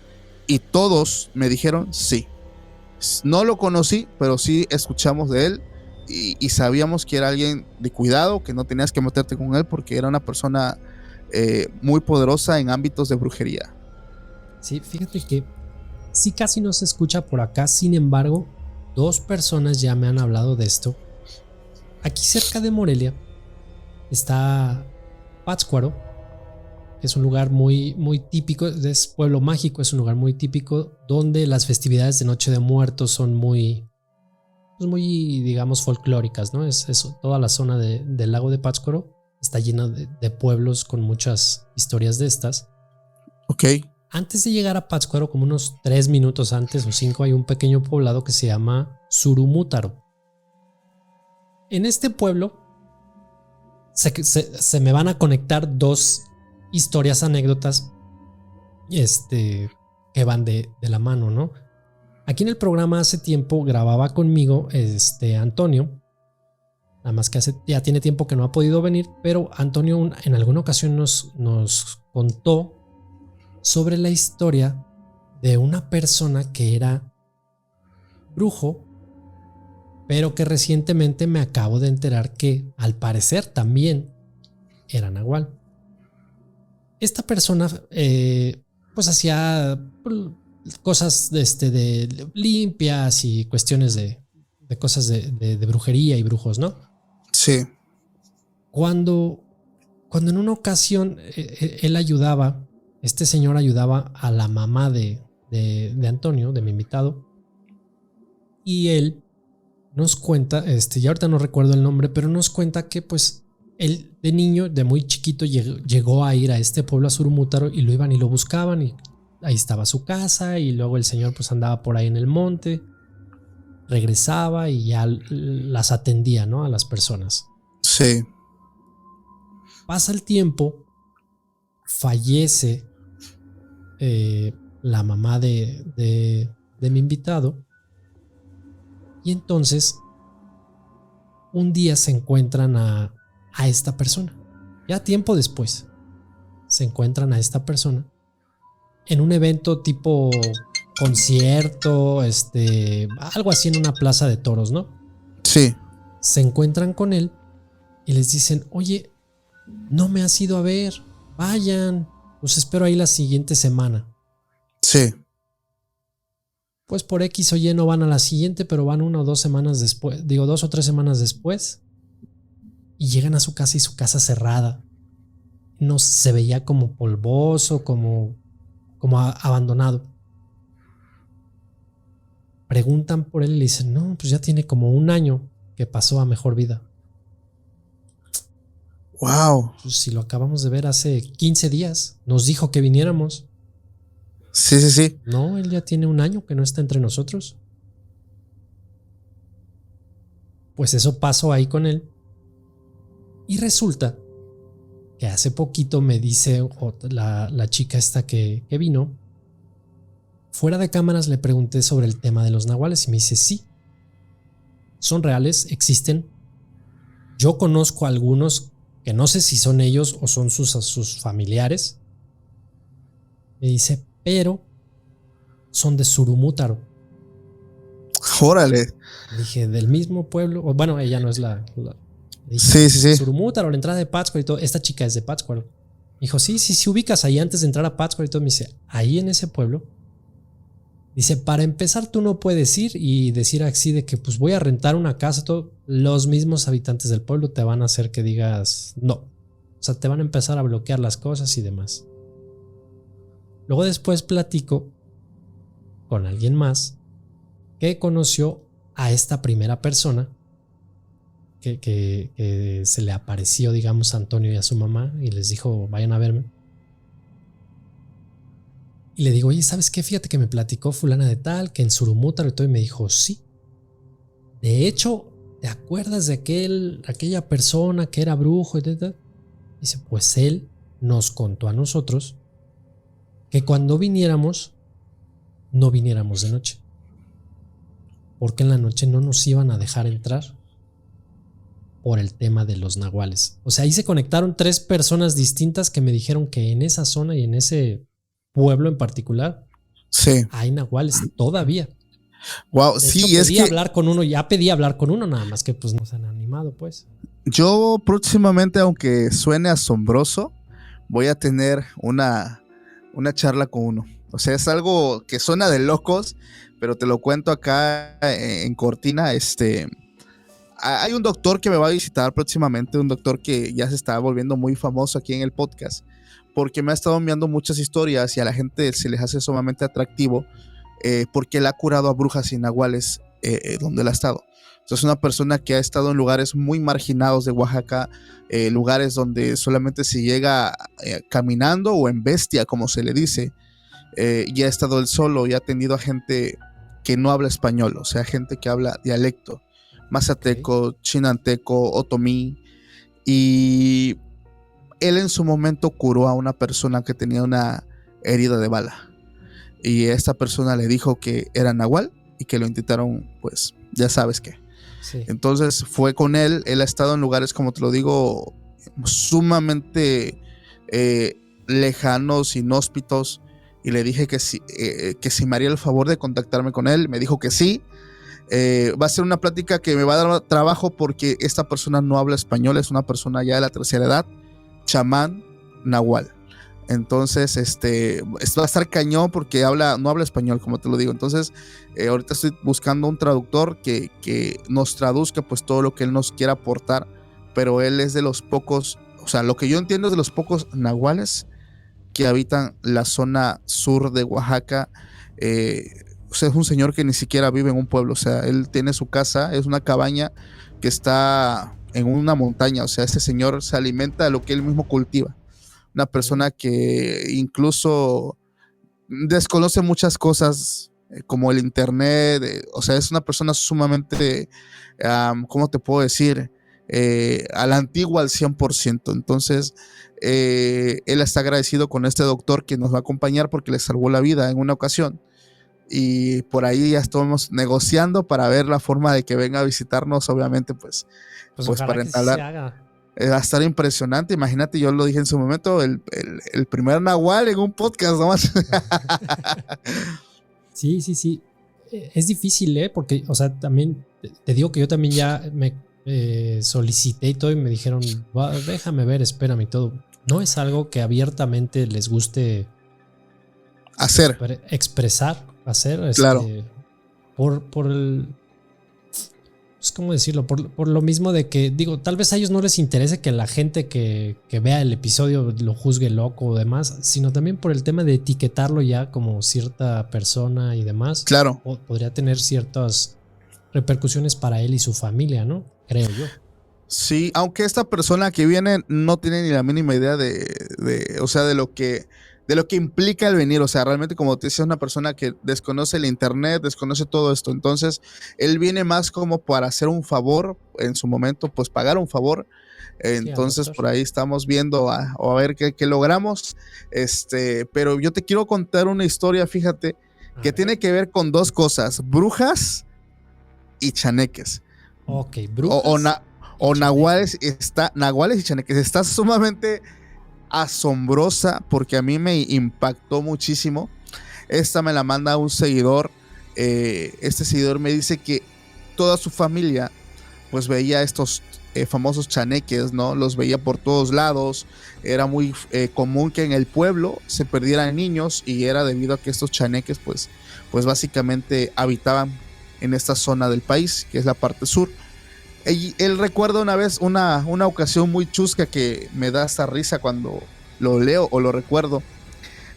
Y todos me dijeron sí. No lo conocí, pero sí escuchamos de él y sabíamos que era alguien de cuidado, que no tenías que meterte con él porque era una persona muy poderosa en ámbitos de brujería. Sí, fíjate que sí casi no se escucha por acá, sin embargo, 2 personas ya me han hablado de esto. Aquí cerca de Morelia está Pátzcuaro, que es un lugar muy, muy típico, es pueblo mágico, es un lugar muy típico donde las festividades de Noche de Muertos son muy, digamos, folclóricas, ¿no? Es toda la zona del lago de Pátzcuaro está llena de pueblos con muchas historias de estas. Ok. Antes de llegar a Pátzcuaro, como unos 3 minutos antes o 5, hay un pequeño poblado que se llama Surumútaro. En este pueblo se me van a conectar 2 historias, anécdotas que van de la mano, ¿no? Aquí en el programa hace tiempo grababa conmigo Antonio, nada más que ya tiene tiempo que no ha podido venir, pero Antonio en alguna ocasión nos contó sobre la historia de una persona que era brujo, pero que recientemente me acabo de enterar que al parecer también era nahual. Esta persona pues hacía cosas de limpias y cuestiones de cosas de brujería y brujos, ¿no? Sí. Cuando en una ocasión él ayudaba, este señor ayudaba a la mamá de Antonio, de mi invitado, y él nos cuenta, ya ahorita no recuerdo el nombre, pero nos cuenta que pues él de niño, de muy chiquito, llegó a ir a este pueblo, a Surumútaro, y lo iban y lo buscaban, y ahí estaba su casa, y luego el señor pues andaba por ahí en el monte, regresaba y ya las atendía, ¿no? A las personas. Sí. Pasa el tiempo, fallece la mamá de mi invitado, y entonces un día se encuentran a esta persona. Ya tiempo después se encuentran a esta persona en un evento tipo concierto, algo así en una plaza de toros, ¿no? Sí. Se encuentran con él y les dicen, oye, no me has ido a ver, vayan, los espero ahí la siguiente semana. Sí. Pues por X o Y no van a la siguiente, pero van 1 o 2 semanas después, 2 o 3 semanas después, y llegan a su casa y su casa cerrada. No se veía como polvoso, como abandonado. Preguntan por él y le dicen, no, pues ya tiene como 1 año que pasó a mejor vida. Wow. Pues si lo acabamos de ver hace 15 días, nos dijo que viniéramos. Sí, sí, sí. No, él ya tiene 1 año que no está entre nosotros. Pues eso pasó ahí con él. Y resulta que hace poquito me dice la chica esta que vino, fuera de cámaras le pregunté sobre el tema de los nahuales y me dice, sí, son reales, existen. Yo conozco a algunos que no sé si son ellos o son sus familiares. Me dice, pero son de Surumútaro. Órale. Dije, del mismo pueblo. Bueno, ella no es la Sí, dije, sí, sí. Surumútaro, la entrada de Pátzcuaro y todo. Esta chica es de Pátzcuaro. Me dijo, sí, ubicas ahí antes de entrar a Pátzcuaro y todo. Me dice, ahí en ese pueblo. Dice, para empezar, tú no puedes ir y decir así de que pues voy a rentar una casa. Todo. Los mismos habitantes del pueblo te van a hacer que digas no. O sea, te van a empezar a bloquear las cosas y demás. Luego después platico con alguien más que conoció a esta primera persona que se le apareció, digamos, a Antonio y a su mamá y les dijo, vayan a verme. Y le digo, oye, ¿sabes qué? Fíjate que me platicó fulana de tal, que en Surumútaro y todo, y me dijo, sí. De hecho, ¿te acuerdas de aquella persona que era brujo? Dice, pues él nos contó a nosotros que cuando viniéramos, no viniéramos de noche. Porque en la noche no nos iban a dejar entrar por el tema de los nahuales. O sea, ahí se conectaron 3 personas distintas que me dijeron que en esa zona y en ese pueblo en particular hay nahuales todavía. Wow, De sí, hecho, es que hablar con uno, ya pedí hablar con uno, nada más que pues nos han animado, pues. yo próximamente, aunque suene asombroso, voy a tener una charla con uno. O sea, es algo que suena de locos, pero te lo cuento acá en cortina. Hay un doctor que me va a visitar próximamente, un doctor que ya se está volviendo muy famoso aquí en el podcast, porque me ha estado enviando muchas historias y a la gente se les hace sumamente atractivo, porque él ha curado a brujas y nahuales donde él ha estado. Entonces, es una persona que ha estado en lugares muy marginados de Oaxaca, lugares donde solamente se llega caminando o en bestia, como se le dice, y ha estado él solo y ha atendido a gente que no habla español, o sea, gente que habla dialecto, mazateco, chinanteco, otomí, y él en su momento curó a una persona que tenía una herida de bala, y esta persona le dijo que era nahual y que lo intentaron, pues, ya sabes qué. Sí. Entonces fue con él ha estado en lugares, como te lo digo, sumamente lejanos, inhóspitos, y le dije que si me haría el favor de contactarme con él. Me dijo que sí. Va a ser una plática que me va a dar trabajo porque esta persona no habla español, es una persona ya de la tercera edad, chamán nahual. Entonces, esto va a estar cañón porque no habla español, como te lo digo. Entonces, ahorita estoy buscando un traductor que nos traduzca pues todo lo que él nos quiera aportar, pero él es de los pocos, o sea, lo que yo entiendo es de los pocos nahuales que habitan la zona sur de Oaxaca. O sea, es un señor que ni siquiera vive en un pueblo, o sea, él tiene su casa, es una cabaña que está en una montaña, o sea, ese señor se alimenta de lo que él mismo cultiva. Una persona que incluso desconoce muchas cosas, como el internet, o sea, es una persona sumamente, ¿cómo te puedo decir? A la antigua al 100%. Entonces, él está agradecido con este doctor que nos va a acompañar porque le salvó la vida en una ocasión. Y por ahí ya estamos negociando para ver la forma de que venga a visitarnos, obviamente, pues para entablar. Va a estar impresionante. Imagínate, yo lo dije en su momento, el primer nahual en un podcast nomás. Sí. Es difícil, porque, o sea, también te digo que yo también ya me solicité y todo y me dijeron, déjame ver, espérame y todo. No es algo que abiertamente les guste hacer. Hacer. Claro. Por el... ¿Cómo decirlo? Por lo mismo de que, digo, tal vez a ellos no les interese que la gente que vea el episodio lo juzgue loco o demás, sino también por el tema de etiquetarlo ya como cierta persona y demás. Claro. Podría tener ciertas repercusiones para él y su familia, ¿no? Creo yo. Sí, aunque esta persona que viene no tiene ni la mínima idea o sea, de lo que implica el venir. O sea, realmente, como te decía, es una persona que desconoce el internet, desconoce todo esto. Entonces, él viene más como para hacer un favor, en su momento, pues pagar un favor. Entonces, por ahí estamos viendo a ver qué logramos. Pero yo te quiero contar una historia, fíjate, que tiene que ver con 2 cosas: brujas y chaneques. Ok, brujas. O nahuales y chaneques. Está sumamente asombrosa porque a mí me impactó muchísimo. Esta me la manda un seguidor. Este seguidor me dice que toda su familia pues veía estos famosos chaneques, ¿no? Los veía por todos lados. Era muy común que en el pueblo se perdieran niños, y era debido a que estos chaneques pues básicamente habitaban en esta zona del país, que es la parte sur. Él recuerda una vez una ocasión muy chusca que me da hasta risa cuando lo leo o lo recuerdo.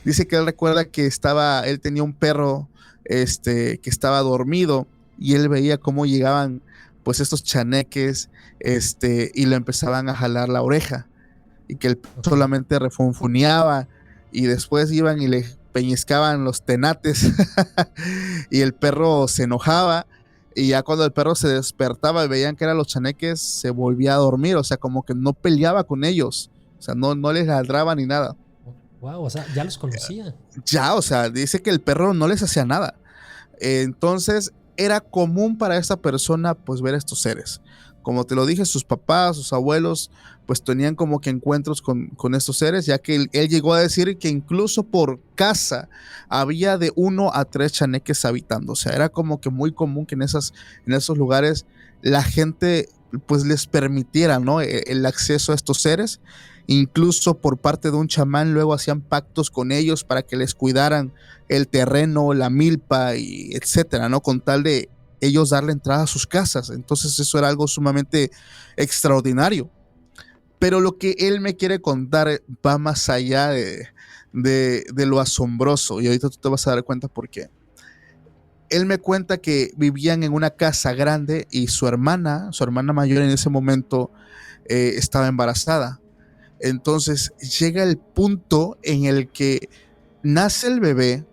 Dice que él recuerda que él tenía un perro que estaba dormido, y él veía cómo llegaban pues estos chaneques y le empezaban a jalar la oreja, y que él solamente refunfuneaba, y después iban y le peñiscaban los tenates y el perro se enojaba. Y ya cuando el perro se despertaba y veían que eran los chaneques, se volvía a dormir, o sea, como que no peleaba con ellos, o sea, no les ladraba ni nada. Wow, o sea, ya los conocía. Ya, o sea, dice que el perro no les hacía nada. Entonces, era común para esta persona, pues, ver a estos seres. Como te lo dije, sus papás, sus abuelos, pues tenían como que encuentros con estos seres, ya que él llegó a decir que incluso por casa había de 1 a 3 chaneques habitando. O sea, era como que muy común que en esos lugares la gente pues les permitiera, ¿no?, el acceso a estos seres. Incluso por parte de un chamán luego hacían pactos con ellos para que les cuidaran el terreno, la milpa y etcétera, ¿no?, con tal de ellos darle entrada a sus casas. Entonces eso era algo sumamente extraordinario. Pero lo que él me quiere contar va más allá de lo asombroso, y ahorita tú te vas a dar cuenta por qué. Él me cuenta que vivían en una casa grande y su hermana mayor en ese momento estaba embarazada. Entonces llega el punto en el que nace el bebé,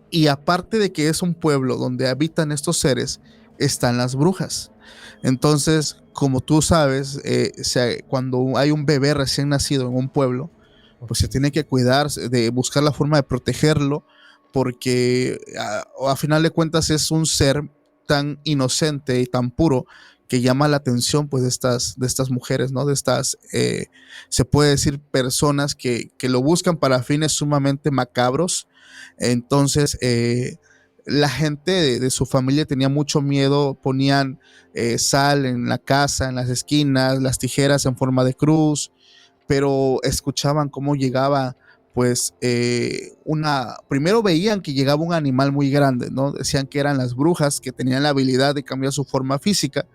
y aparte de que es un pueblo donde habitan estos seres, están las brujas. Entonces, como tú sabes, cuando hay un bebé recién nacido en un pueblo, pues se tiene que cuidar, de buscar la forma de protegerlo, porque a final de cuentas es un ser tan inocente y tan puro que llama la atención, pues, de estas mujeres, ¿no? De estas, se puede decir, personas que lo buscan para fines sumamente macabros. Entonces, la gente de su familia tenía mucho miedo, ponían sal en la casa, en las esquinas, las tijeras en forma de cruz, pero escuchaban cómo llegaba, pues, primero veían que llegaba un animal muy grande, ¿no? Decían que eran las brujas que tenían la habilidad de cambiar su forma física,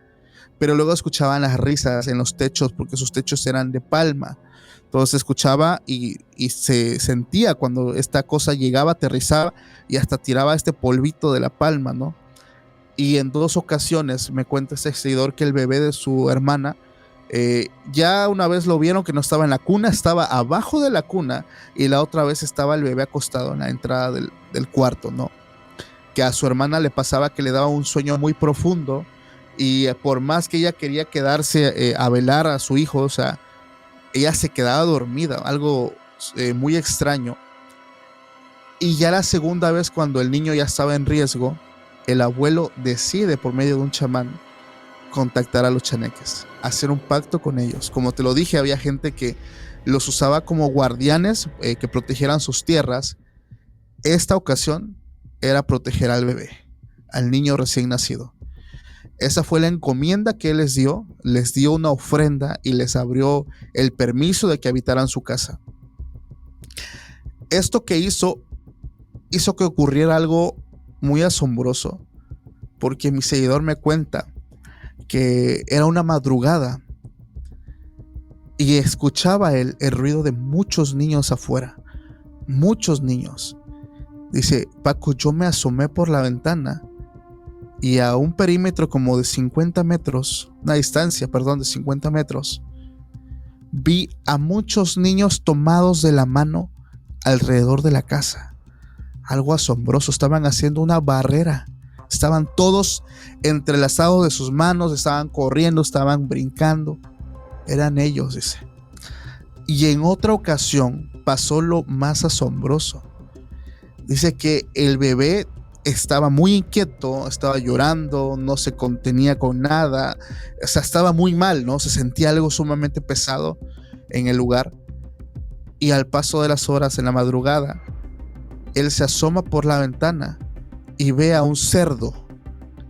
pero luego escuchaban las risas en los techos, porque sus techos eran de palma. Entonces escuchaba y se sentía cuando esta cosa llegaba, aterrizaba y hasta tiraba este polvito de la palma, ¿no? Y en 2 ocasiones me cuenta este seguidor que el bebé de su hermana, ya una vez lo vieron que no estaba en la cuna, estaba abajo de la cuna, y la otra vez estaba el bebé acostado en la entrada del cuarto, ¿no? Que a su hermana le pasaba que le daba un sueño muy profundo, y por más que ella quería quedarse a velar a su hijo, o sea, ella se quedaba dormida, algo muy extraño. Y ya la segunda vez, cuando el niño ya estaba en riesgo, el abuelo decide, por medio de un chamán, contactar a los chaneques, hacer un pacto con ellos. Como te lo dije, había gente que los usaba como guardianes, que protegieran sus tierras. Esta ocasión era proteger al bebé, al niño recién nacido. Esa fue la encomienda que él les dio una ofrenda y les abrió el permiso de que habitaran su casa. Esto que hizo que ocurriera algo muy asombroso, porque mi seguidor me cuenta que era una madrugada y escuchaba el ruido de muchos niños afuera, muchos niños. Dice: Paco, yo me asomé por la ventana y a un perímetro como de 50 metros, una distancia, perdón, de 50 metros, vi a muchos niños tomados de la mano alrededor de la casa. Algo asombroso, estaban haciendo una barrera, estaban todos entrelazados de sus manos, estaban corriendo, estaban brincando. Eran ellos, dice. Y en otra ocasión pasó lo más asombroso. Dice que el bebé estaba muy inquieto, estaba llorando, no se contenía con nada, o sea, estaba muy mal, ¿no? Se sentía algo sumamente pesado en el lugar. Y al paso de las horas, en la madrugada, él se asoma por la ventana y ve a un cerdo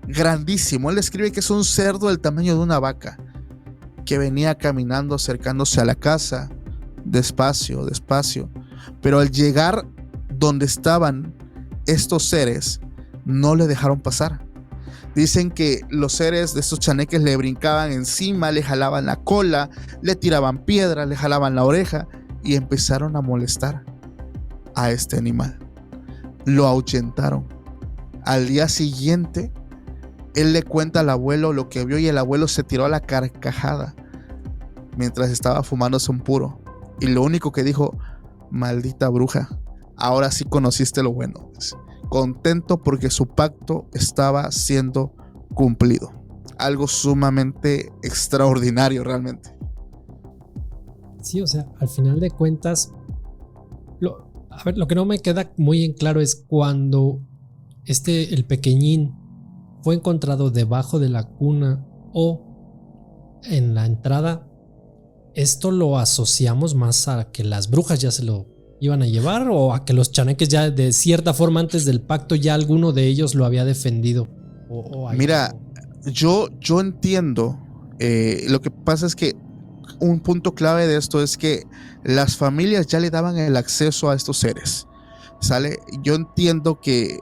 grandísimo. Él describe que es un cerdo del tamaño de una vaca, que venía caminando, acercándose a la casa, despacio, despacio. Pero al llegar donde estaban estos seres, no le dejaron pasar. Dicen que los seres de estos chaneques le brincaban encima, le jalaban la cola, le tiraban piedras, le jalaban la oreja y empezaron a molestar a este animal. Lo ahuyentaron. Al día siguiente, él le cuenta al abuelo lo que vio y el abuelo se tiró a la carcajada mientras estaba fumándose un puro. Y lo único que dijo: maldita bruja, ahora sí conociste lo bueno. contento porque su pacto estaba siendo cumplido. Algo sumamente extraordinario realmente. Sí, o sea, al final de cuentas, lo que no me queda muy en claro es cuando el pequeñín fue encontrado debajo de la cuna o en la entrada. ¿Esto lo asociamos más a que las brujas ya se lo iban a llevar o a que los chaneques ya de cierta forma antes del pacto ya alguno de ellos lo había defendido? Mira, yo entiendo, lo que pasa es que un punto clave de esto es que las familias ya le daban el acceso a estos seres, ¿sale? Yo entiendo que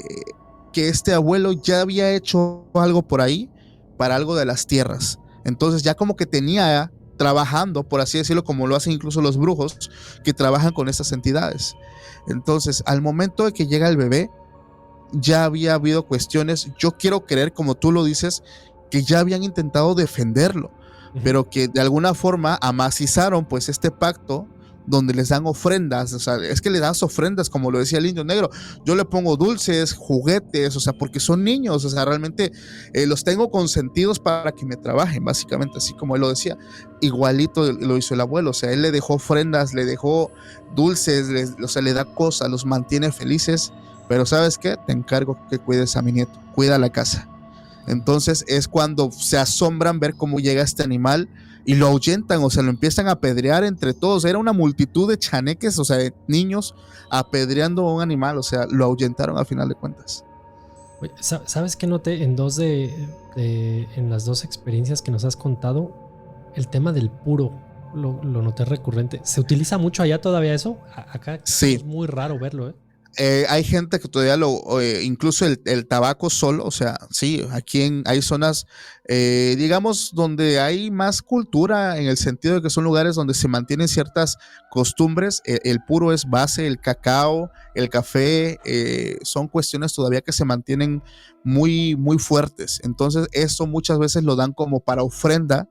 este abuelo ya había hecho algo por ahí para algo de las tierras, entonces ya como que tenía trabajando, por así decirlo, como lo hacen incluso los brujos que trabajan con estas entidades. Entonces, al momento de que llega el bebé, ya había habido cuestiones, yo quiero creer, como tú lo dices, que ya habían intentado defenderlo, pero que de alguna forma amacizaron pues este pacto donde les dan ofrendas, o sea, es que le das ofrendas, como lo decía el Indio Negro, yo le pongo dulces, juguetes, o sea, porque son niños, o sea, realmente los tengo consentidos para que me trabajen, básicamente, así como él lo decía, igualito lo hizo el abuelo, o sea, él le dejó ofrendas, le dejó dulces, o sea, le da cosas, los mantiene felices, pero ¿sabes qué? Te encargo que cuides a mi nieto, cuida la casa. Entonces es cuando se asombran ver cómo llega este animal y lo ahuyentan, o sea, lo empiezan a apedrear entre todos. Era una multitud de chaneques, o sea, de niños apedreando a un animal, o sea, lo ahuyentaron al final de cuentas. ¿Sabes qué noté en las dos experiencias que nos has contado? El tema del puro, lo noté recurrente. ¿Se utiliza mucho allá todavía eso? Acá sí. Es muy raro verlo, hay gente que todavía incluso el tabaco solo, o sea, sí, aquí hay zonas, digamos, donde hay más cultura en el sentido de que son lugares donde se mantienen ciertas costumbres. El puro es base, el cacao, el café, son cuestiones todavía que se mantienen muy, muy fuertes. Entonces, esto muchas veces lo dan como para ofrenda.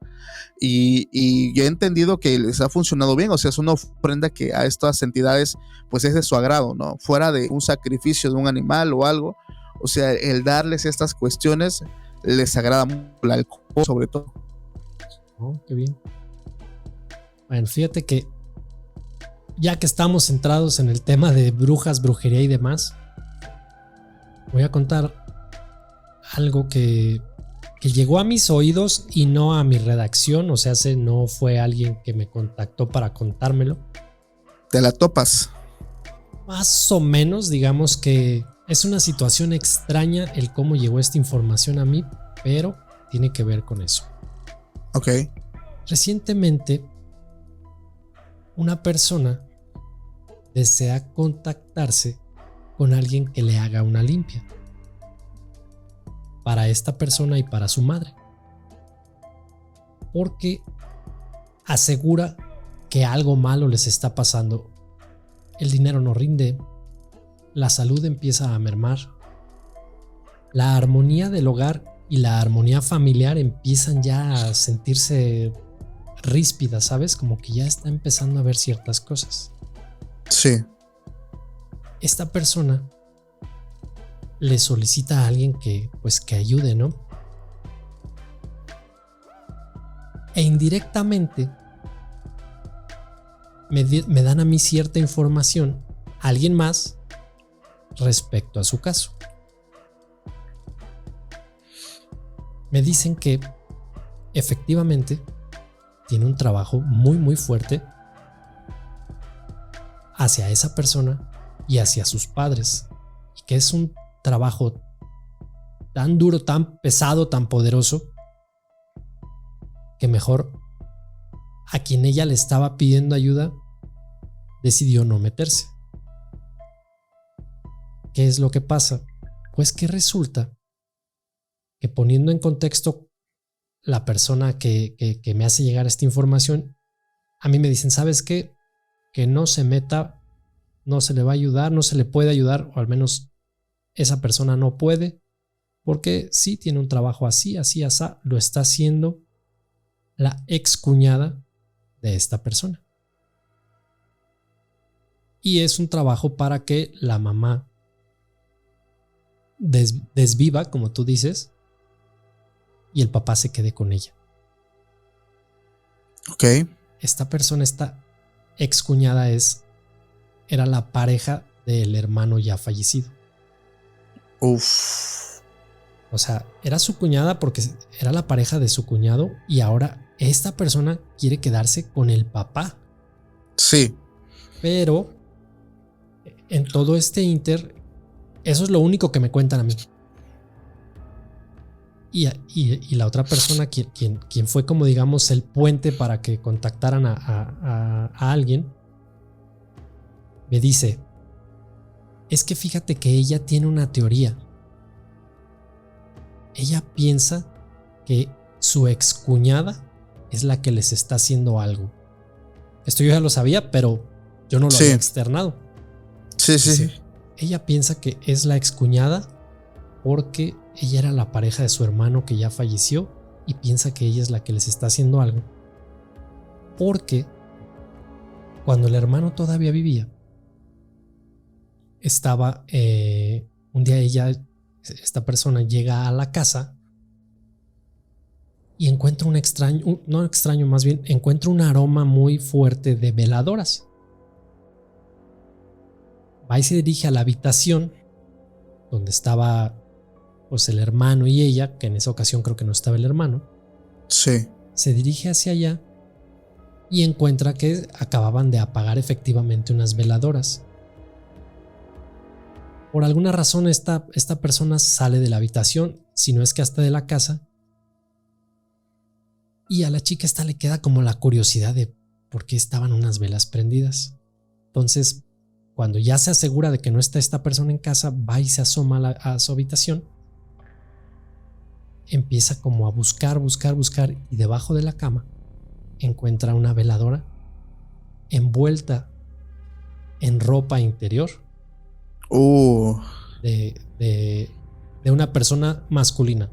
Y yo he entendido que les ha funcionado bien, o sea, es una ofrenda que a estas entidades pues es de su agrado, ¿no? Fuera de un sacrificio de un animal o algo, o sea, el darles estas cuestiones les agrada mucho, el alcohol sobre todo. Oh, qué bien. Bueno, fíjate que ya que estamos centrados en el tema de brujas, brujería y demás, voy a contar algo que llegó a mis oídos y no a mi redacción, o sea, no fue alguien que me contactó para contármelo. ¿Te la topas? Más o menos, digamos que es una situación extraña el cómo llegó esta información a mí, pero tiene que ver con eso. Ok. Recientemente, una persona desea contactarse con alguien que le haga una limpia para esta persona y para su madre, porque asegura que algo malo les está pasando. El dinero no rinde, la salud empieza a mermar, la armonía del hogar y la armonía familiar empiezan ya a sentirse ríspidas, ¿sabes? Como que ya está empezando a ver ciertas cosas. Sí. Esta persona le solicita a alguien que ayude, ¿no? E indirectamente me dan a mí cierta información, a alguien más, respecto a su caso. Me dicen que efectivamente tiene un trabajo muy muy fuerte hacia esa persona y hacia sus padres, y que es un trabajo tan duro, tan pesado, tan poderoso, que mejor a quien ella le estaba pidiendo ayuda decidió no meterse. ¿Qué es lo que pasa? Pues que resulta que, poniendo en contexto la persona que me hace llegar esta información, a mí me dicen, ¿sabes qué? Que no se meta, no se le va a ayudar, no se le puede ayudar, o al menos esa persona no puede, porque sí tiene un trabajo así, así, así, lo está haciendo la ex cuñada de esta persona. Y es un trabajo para que la mamá desviva, como tú dices, y el papá se quede con ella. Ok. Esta persona, esta excuñada, era la pareja del hermano ya fallecido. Uf. O sea, era su cuñada porque era la pareja de su cuñado y ahora esta persona quiere quedarse con el papá. Sí. Pero en todo este inter, eso es lo único que me cuentan a mí. Y la otra persona, quien fue como digamos el puente para que contactaran a alguien, me dice, es que fíjate que ella tiene una teoría. Ella piensa que su excuñada es la que les está haciendo algo. Esto yo ya lo sabía, pero yo no lo había externado. Sí. Ella piensa que es la excuñada porque ella era la pareja de su hermano que ya falleció y piensa que ella es la que les está haciendo algo. Porque cuando el hermano todavía vivía, estaba un día esta persona llega a la casa y encuentra encuentra un aroma muy fuerte de veladoras. Va y se dirige a la habitación donde estaba pues el hermano y ella, que en esa ocasión creo que no estaba el hermano. Sí. Se dirige hacia allá y encuentra que acababan de apagar efectivamente unas veladoras. Por alguna razón esta persona sale de la habitación, si no es que hasta de la casa, y a la chica esta le queda como la curiosidad de por qué estaban unas velas prendidas. Entonces, cuando ya se asegura de que no está esta persona en casa, va y se asoma a su habitación, empieza como a buscar, y debajo de la cama encuentra una veladora envuelta en ropa interior de una persona masculina.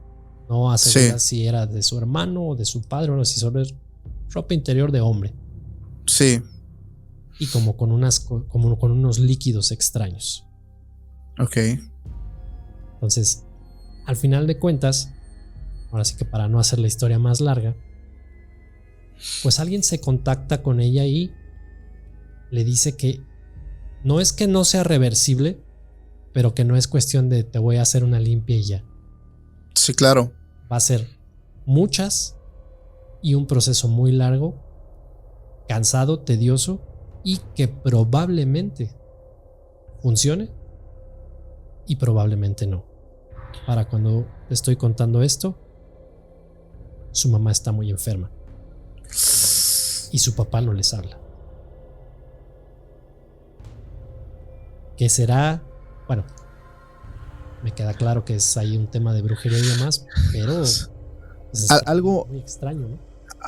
No asegura si era de su hermano o de su padre, o si solo es ropa interior de hombre. Sí. Y como con unos líquidos extraños. Ok. Entonces, al final de cuentas, ahora sí que para no hacer la historia más larga, pues alguien se contacta con ella y le dice que no es que no sea reversible, pero que no es cuestión de te voy a hacer una limpia y ya. Sí, claro. Va a ser muchas y un proceso muy largo, cansado, tedioso y que probablemente funcione y probablemente no. Para cuando te estoy contando esto, su mamá está muy enferma y su papá no les habla. ¿Qué será? Bueno, me queda claro que es ahí un tema de brujería y demás, pero es algo muy extraño, ¿no?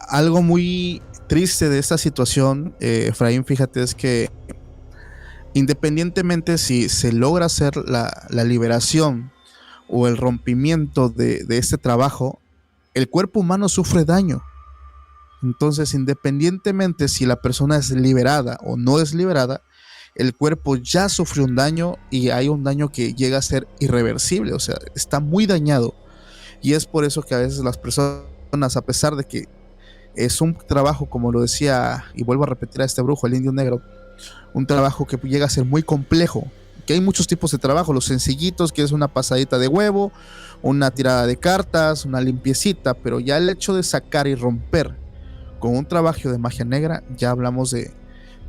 Algo muy triste de esta situación, Efraín, fíjate, es que independientemente si se logra hacer la liberación o el rompimiento de este trabajo, el cuerpo humano sufre daño. Entonces, independientemente si la persona es liberada o no es liberada, el cuerpo ya sufrió un daño y hay un daño que llega a ser irreversible, o sea, está muy dañado. Y es por eso que a veces las personas, a pesar de que es un trabajo, como lo decía, y vuelvo a repetir a este brujo, el indio negro, un trabajo que llega a ser muy complejo, que hay muchos tipos de trabajo, los sencillitos, que es una pasadita de huevo, una tirada de cartas, una limpiecita, pero ya el hecho de sacar y romper con un trabajo de magia negra, ya hablamos de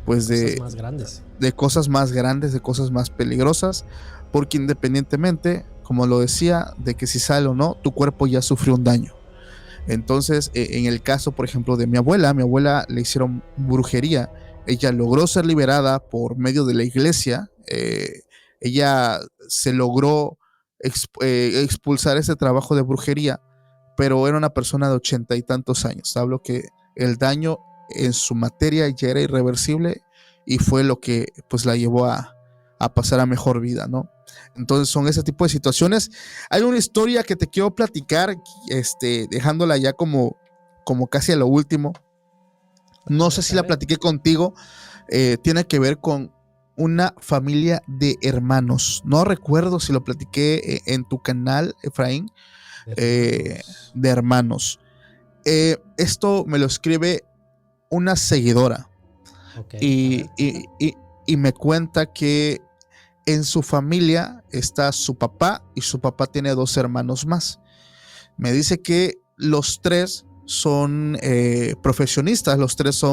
cosas más grandes, de cosas más peligrosas, porque independientemente, como lo decía, de que si sale o no, tu cuerpo ya sufrió un daño. Entonces, en el caso, por ejemplo, de mi abuela le hicieron brujería. Ella logró ser liberada por medio de la iglesia. Ella se logró expulsar ese trabajo de brujería, pero era una persona de 80 y tantos años. Hablo que el daño en su materia ya era irreversible y fue lo que pues la llevó a pasar a mejor vida, ¿no? Entonces son ese tipo de situaciones. Hay una historia que te quiero platicar, dejándola ya como casi a lo último. No sé si la platiqué contigo. Tiene que ver con una familia de hermanos. No recuerdo si lo platiqué en tu canal, Efraín, de hermanos. Esto me lo escribe una seguidora. Okay. Y me cuenta que en su familia está su papá y su papá tiene 2 hermanos más. Me dice que los 3 son profesionistas, los 3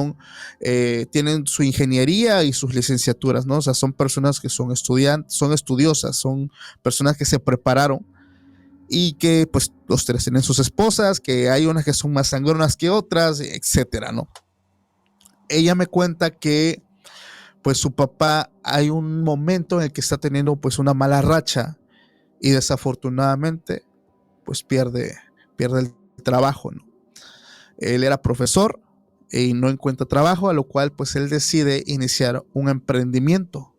tienen su ingeniería y sus licenciaturas, ¿no? O sea, son personas que son estudiantes, son estudiosas, son personas que se prepararon y que pues los 3 tienen sus esposas, que hay unas que son más sangronas que otras, etcétera, ¿no? Ella me cuenta que pues su papá hay un momento en el que está teniendo pues una mala racha y desafortunadamente pues pierde el trabajo, ¿no? Él era profesor y no encuentra trabajo, a lo cual pues él decide iniciar un emprendimiento.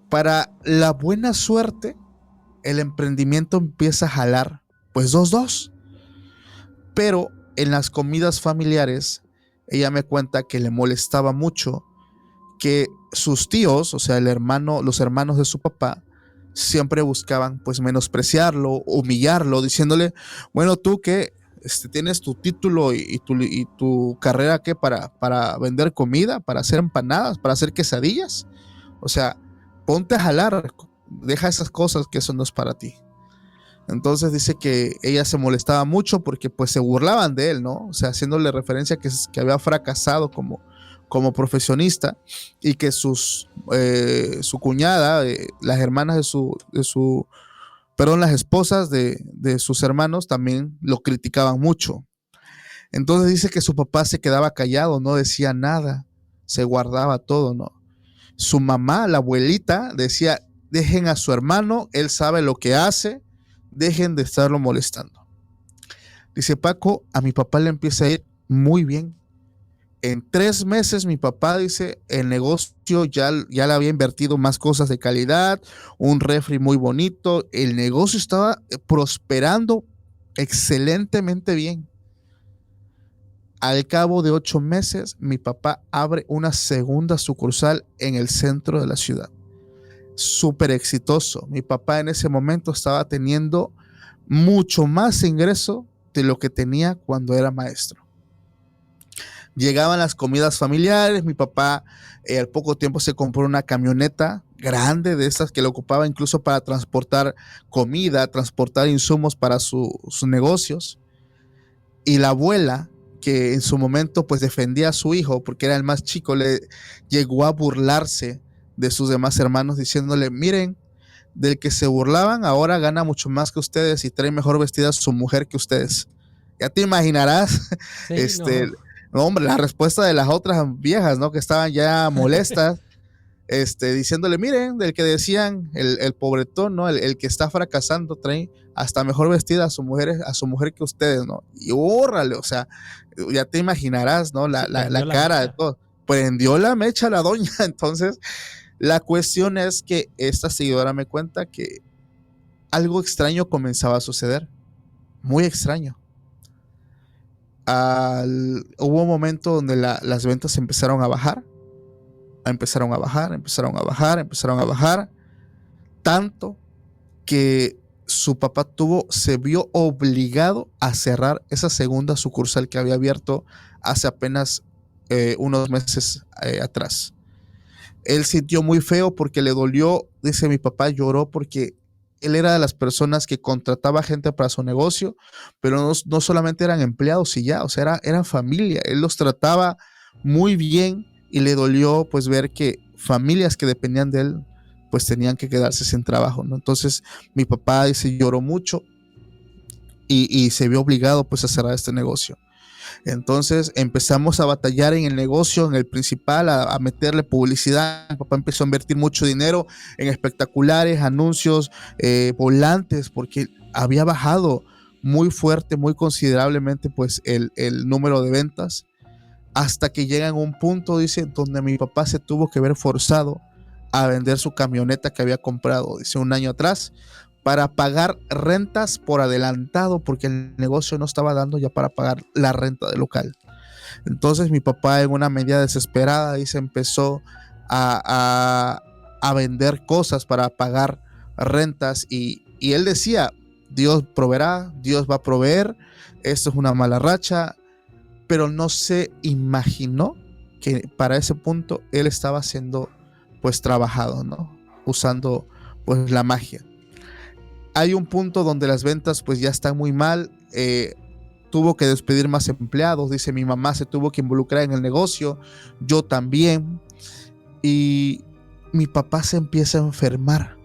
Para la buena suerte, el emprendimiento empieza a jalar pues 2-2, pero en las comidas familiares ella me cuenta que le molestaba mucho que sus tíos, o sea, los hermanos de su papá, siempre buscaban pues menospreciarlo, humillarlo, diciéndole, bueno, tú que tienes tu título y tu carrera ¿qué? Para vender comida, para hacer empanadas, para hacer quesadillas. O sea, ponte a jalar, deja esas cosas, que eso no es para ti. Entonces dice que ella se molestaba mucho porque pues se burlaban de él, ¿no? O sea, haciéndole referencia que había fracasado como profesionista y que su cuñada, las hermanas las esposas de sus hermanos también lo criticaban mucho. Entonces dice que su papá se quedaba callado, no decía nada, se guardaba todo, ¿no? Su mamá, la abuelita, decía, dejen a su hermano, él sabe lo que hace, dejen de estarlo molestando. Dice Paco, a mi papá le empieza a ir muy bien. En 3 meses mi papá, dice, el negocio ya le había invertido más cosas de calidad, un refri muy bonito, el negocio estaba prosperando excelentemente bien. Al cabo de 8 meses, mi papá abre una segunda sucursal en el centro de la ciudad. Súper exitoso. Mi papá en ese momento estaba teniendo mucho más ingreso de lo que tenía cuando era maestro. Llegaban las comidas familiares, mi papá al poco tiempo se compró una camioneta grande de estas que lo ocupaba incluso para transportar comida, transportar insumos para sus negocios. Y la abuela, que en su momento pues defendía a su hijo porque era el más chico, le llegó a burlarse de sus demás hermanos diciéndole, miren, del que se burlaban ahora gana mucho más que ustedes y trae mejor vestida a su mujer que ustedes. Ya te imaginarás, Sí, no, hombre, la respuesta de las otras viejas, ¿no? Que estaban ya molestas, diciéndole, miren, del que decían, el pobretón, ¿no? El que está fracasando trae hasta mejor vestida a su mujer que ustedes, ¿no? Y órale, o sea, ya te imaginarás, ¿no? La cara de todo. Prendió la mecha la doña. Entonces, la cuestión es que esta seguidora me cuenta que algo extraño comenzaba a suceder. Muy extraño. Hubo un momento donde las ventas empezaron a bajar, tanto que su papá se vio obligado a cerrar esa segunda sucursal que había abierto hace apenas unos meses atrás. Él sintió muy feo porque le dolió, dice mi papá, lloró porque él era de las personas que contrataba gente para su negocio, pero no solamente eran empleados y ya, o sea, eran familia. Él los trataba muy bien y le dolió pues ver que familias que dependían de él pues tenían que quedarse sin trabajo, ¿no? Entonces mi papá dice, lloró mucho y se vio obligado pues a cerrar este negocio. Entonces empezamos a batallar en el negocio, en el principal, a meterle publicidad. Mi papá empezó a invertir mucho dinero en espectaculares, anuncios, volantes, porque había bajado muy fuerte, muy considerablemente pues el número de ventas, hasta que llega en un punto, dice, donde mi papá se tuvo que ver forzado a vender su camioneta que había comprado, dice, un año atrás, para pagar rentas por adelantado, porque el negocio no estaba dando ya para pagar la renta del local. Entonces mi papá, en una medida desesperada, dice, empezó a vender cosas para pagar rentas y él decía, Dios proveerá, Dios va a proveer, esto es una mala racha, pero no se imaginó que para ese punto él estaba siendo pues trabajado, ¿no? Usando pues la magia. Hay un punto donde las ventas pues ya están muy mal, tuvo que despedir más empleados, dice mi mamá se tuvo que involucrar en el negocio, yo también, y mi papá se empieza a enfermar,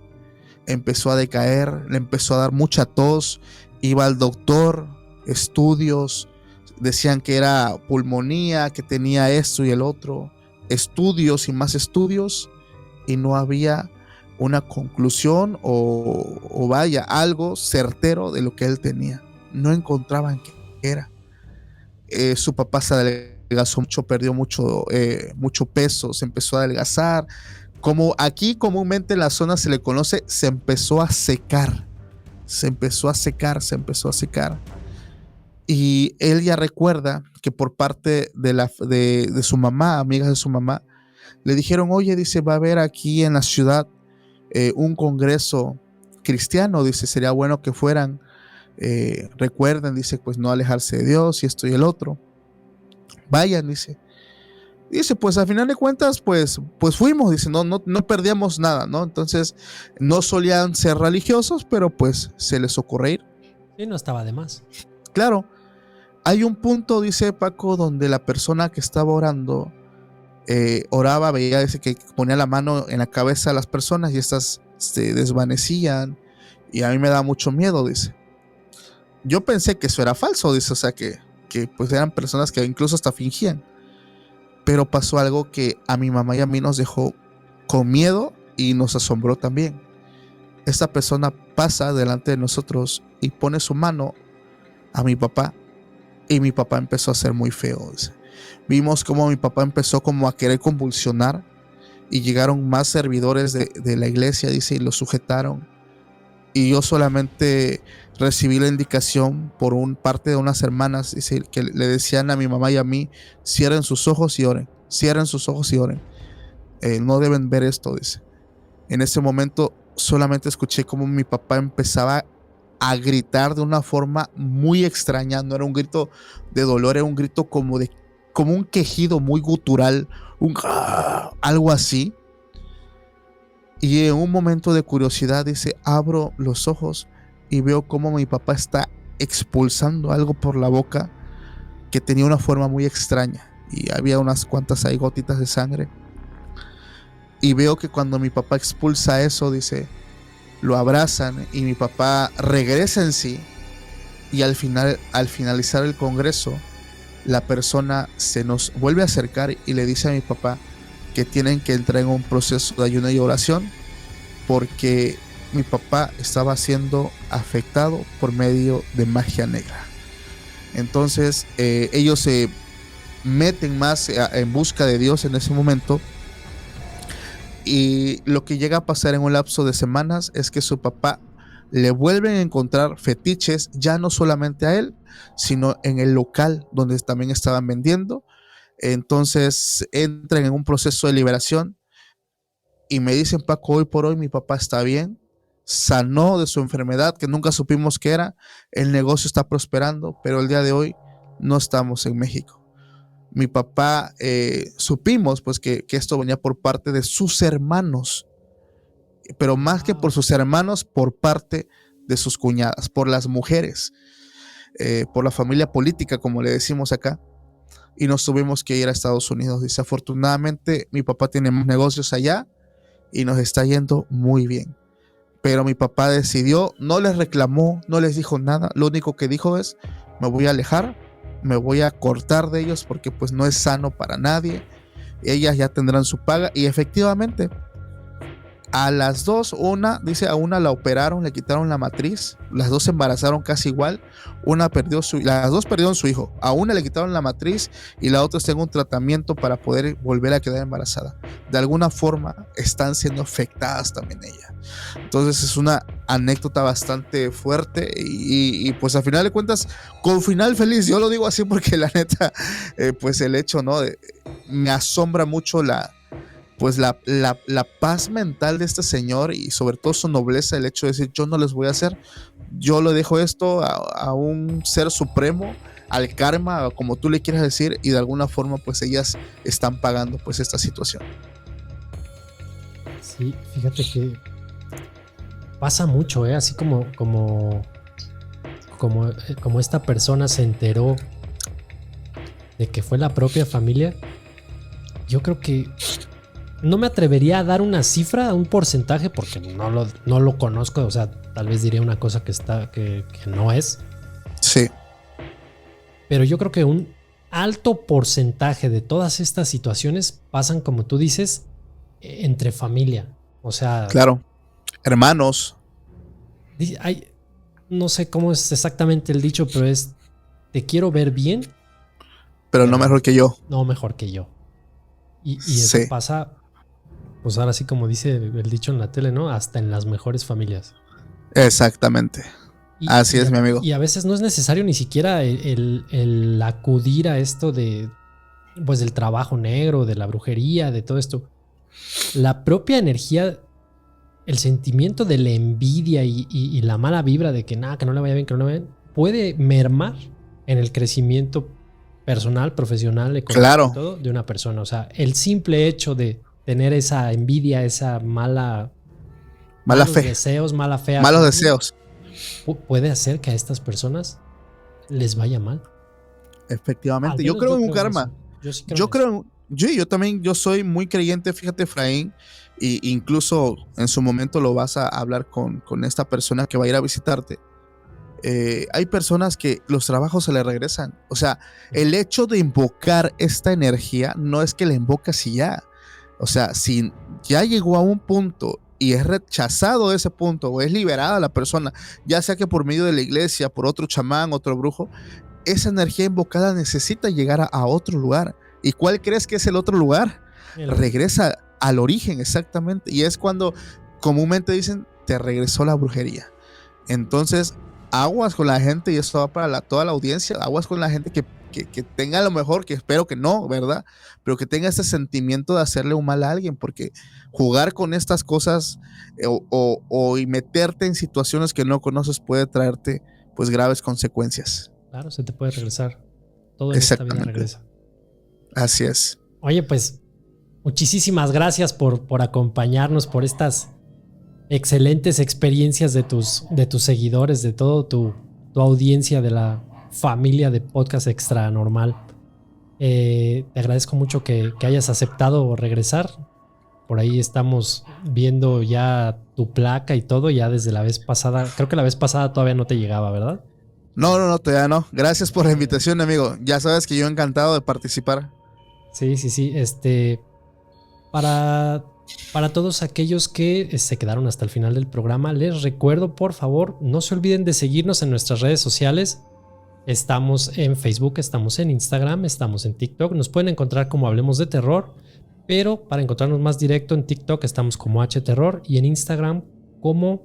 empezó a decaer, le empezó a dar mucha tos, iba al doctor, estudios, decían que era pulmonía, que tenía esto y el otro, estudios y más estudios, y no había una conclusión o vaya, algo certero de lo que él tenía. No encontraban qué era. Su papá se adelgazó mucho, perdió mucho peso, se empezó a adelgazar. Como aquí comúnmente en la zona se le conoce, se empezó a secar. Y él ya recuerda que por parte de su mamá, amigas de su mamá, le dijeron, oye, dice, va a haber aquí en la ciudad un congreso cristiano, dice, sería bueno que fueran, recuerden, dice, pues no alejarse de Dios y esto y el otro. Vayan, dice, pues al final de cuentas, pues fuimos, dice, no perdíamos nada, ¿no? Entonces, no solían ser religiosos, pero pues se les ocurre ir. Sí, no estaba de más. Claro, hay un punto, dice Paco, donde la persona que estaba orando, oraba, veía, dice que ponía la mano en la cabeza de las personas y estas se desvanecían, y a mí me da mucho miedo, dice. Yo pensé que eso era falso, dice, o sea, que pues eran personas que incluso hasta fingían. Pero pasó algo que a mi mamá y a mí nos dejó con miedo y nos asombró también. Esta persona pasa delante de nosotros y pone su mano a mi papá, y mi papá empezó a ser muy feo, dice. Vimos como mi papá empezó como a querer convulsionar y llegaron más servidores de la iglesia, dice, y lo sujetaron. Y yo solamente recibí la indicación por parte de unas hermanas, dice, que le decían a mi mamá y a mí, cierren sus ojos y oren, no deben ver esto, dice. En ese momento solamente escuché como mi papá empezaba a gritar de una forma muy extraña, no era un grito de dolor, era un grito como un quejido muy gutural, algo así. Y en un momento de curiosidad, dice, abro los ojos y veo cómo mi papá está expulsando algo por la boca que tenía una forma muy extraña y había unas cuantas ahí gotitas de sangre. Y veo que cuando mi papá expulsa eso, dice, lo abrazan y mi papá regresa en sí, y al finalizar el congreso, la persona se nos vuelve a acercar y le dice a mi papá que tienen que entrar en un proceso de ayuno y oración porque mi papá estaba siendo afectado por medio de magia negra. Entonces ellos se meten más en busca de Dios en ese momento, y lo que llega a pasar en un lapso de semanas es que su papá le vuelven a encontrar fetiches, ya no solamente a él, sino en el local donde también estaban vendiendo. Entonces entran en un proceso de liberación y me dicen, Paco, hoy por hoy mi papá está bien, sanó de su enfermedad que nunca supimos qué era, el negocio está prosperando, pero el día de hoy no estamos en México. Mi papá, supimos pues que esto venía por parte de sus hermanos, pero más que por sus hermanos, por parte de sus cuñadas, por las mujeres, por la familia política, como le decimos acá, y nos tuvimos que ir a Estados Unidos. Desafortunadamente, mi papá tiene más negocios allá y nos está yendo muy bien. Pero mi papá decidió, no les reclamó, no les dijo nada, lo único que dijo es, me voy a alejar, me voy a cortar de ellos porque pues no es sano para nadie, ellas ya tendrán su paga. Y efectivamente, a las dos, a una la operaron, le quitaron la matriz, las dos se embarazaron casi igual, las dos perdieron su hijo, a una le quitaron la matriz y la otra está en un tratamiento para poder volver a quedar embarazada. De alguna forma están siendo afectadas también ellas. Entonces es una anécdota bastante fuerte y pues a final de cuentas, con final feliz, yo lo digo así porque la neta, pues el hecho, ¿no? Me asombra mucho pues la paz mental de este señor y sobre todo su nobleza, el hecho de decir yo no les voy a hacer, yo le dejo esto a un ser supremo, al karma, como tú le quieras decir, y de alguna forma pues ellas están pagando pues esta situación. Sí, fíjate que pasa mucho, así como esta persona se enteró de que fue la propia familia. Yo creo que no me atrevería a dar una cifra, un porcentaje, porque no lo conozco. O sea, tal vez diría una cosa que no es. Sí. Pero yo creo que un alto porcentaje de todas estas situaciones pasan, como tú dices, entre familia. O sea, claro, hermanos. No sé cómo es exactamente el dicho, pero es: te quiero ver bien, pero no mejor que yo. No mejor que yo. Y eso sí. pasa, pues ahora sí, como dice el dicho en la tele, ¿no? Hasta en las mejores familias. Exactamente. Así es, mi amigo. Y a veces no es necesario ni siquiera el acudir a esto pues del trabajo negro, de la brujería, de todo esto. La propia energía, el sentimiento de la envidia y la mala vibra de que nada, que no le vaya bien, que no le vaya bien, puede mermar en el crecimiento personal, profesional, económico, claro, y todo de una persona. O sea, el simple hecho de tener esa envidia, esa malos fe, deseos, mala fe, malos deseos, puede hacer que a estas personas les vaya mal. Efectivamente, yo creo en un karma. Yo también, yo soy muy creyente, fíjate, Efraín, y incluso en su momento lo vas a hablar con esta persona que va a ir a visitarte. Hay personas que los trabajos se le regresan. O sea, el hecho de invocar esta energía no es que la invocas y ya. O sea, si ya llegó a un punto y es rechazado ese punto o es liberada la persona, ya sea que por medio de la iglesia, por otro chamán, otro brujo, esa energía invocada necesita llegar a otro lugar. ¿Y cuál crees que es el otro lugar? Regresa al origen, exactamente. Y es cuando comúnmente dicen, te regresó la brujería. Entonces, aguas con la gente, y esto va para toda la audiencia, aguas con la gente que tenga lo mejor, que espero que no, ¿verdad? Pero que tenga ese sentimiento de hacerle un mal a alguien, porque jugar con estas cosas y meterte en situaciones que no conoces puede traerte pues graves consecuencias. Claro, se te puede regresar. Todo en esta vida regresa. Así es. Oye, pues muchísimas gracias por acompañarnos, por estas excelentes experiencias de tus seguidores, de todo tu audiencia, de la familia de Podcast Extra Normal. Te agradezco mucho que hayas aceptado regresar. Por ahí estamos viendo ya tu placa y todo, ya desde la vez pasada. Creo que la vez pasada todavía no te llegaba, ¿verdad? No, todavía no. Gracias por la invitación, amigo. Ya sabes que yo encantado de participar. Sí. Para todos aquellos que se quedaron hasta el final del programa, les recuerdo, por favor, no se olviden de seguirnos en nuestras redes sociales. Estamos en Facebook, estamos en Instagram, estamos en TikTok. Nos pueden encontrar como Hablemos de Terror, pero para encontrarnos más directo en TikTok estamos como HTerror y en Instagram como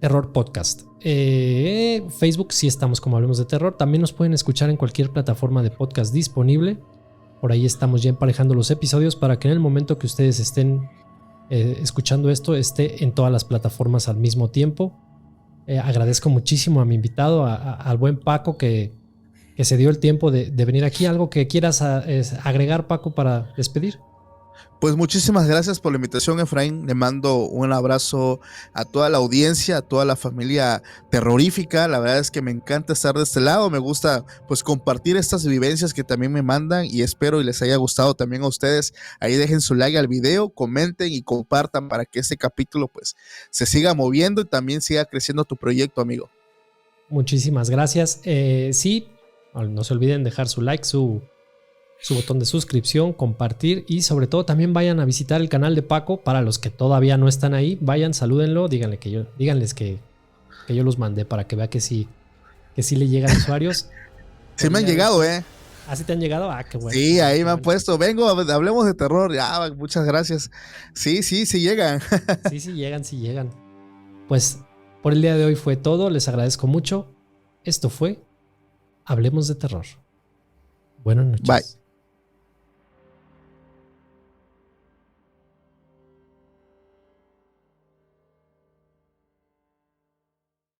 Terror Podcast. Facebook sí estamos como Hablemos de Terror. También nos pueden escuchar en cualquier plataforma de podcast disponible. Por ahí estamos ya emparejando los episodios para que en el momento que ustedes estén escuchando esto esté en todas las plataformas al mismo tiempo. Agradezco muchísimo a mi invitado, al buen Paco, que se dio el tiempo de venir aquí. ¿Algo que quieras agregar, Paco, para despedir? Pues muchísimas gracias por la invitación, Efraín. Le mando un abrazo a toda la audiencia, a toda la familia terrorífica. La verdad es que me encanta estar de este lado. Me gusta pues compartir estas vivencias que también me mandan y espero y les haya gustado también a ustedes. Ahí dejen su like al video, comenten y compartan para que este capítulo pues se siga moviendo y también siga creciendo tu proyecto, amigo. Muchísimas gracias. Sí, no se olviden dejar su like, su botón de suscripción, compartir y sobre todo también vayan a visitar el canal de Paco. Para los que todavía no están ahí, vayan, salúdenlo, díganles que yo los mandé para que vea que sí le llegan usuarios. Sí me han llegado, ¿Ah, sí te han llegado? Ah, qué bueno. Sí, ahí me han puesto, vengo, hablemos de terror. Ya, muchas gracias. Sí llegan. Sí llegan. Pues por el día de hoy fue todo, les agradezco mucho. Esto fue Hablemos de Terror. Buenas noches. Bye.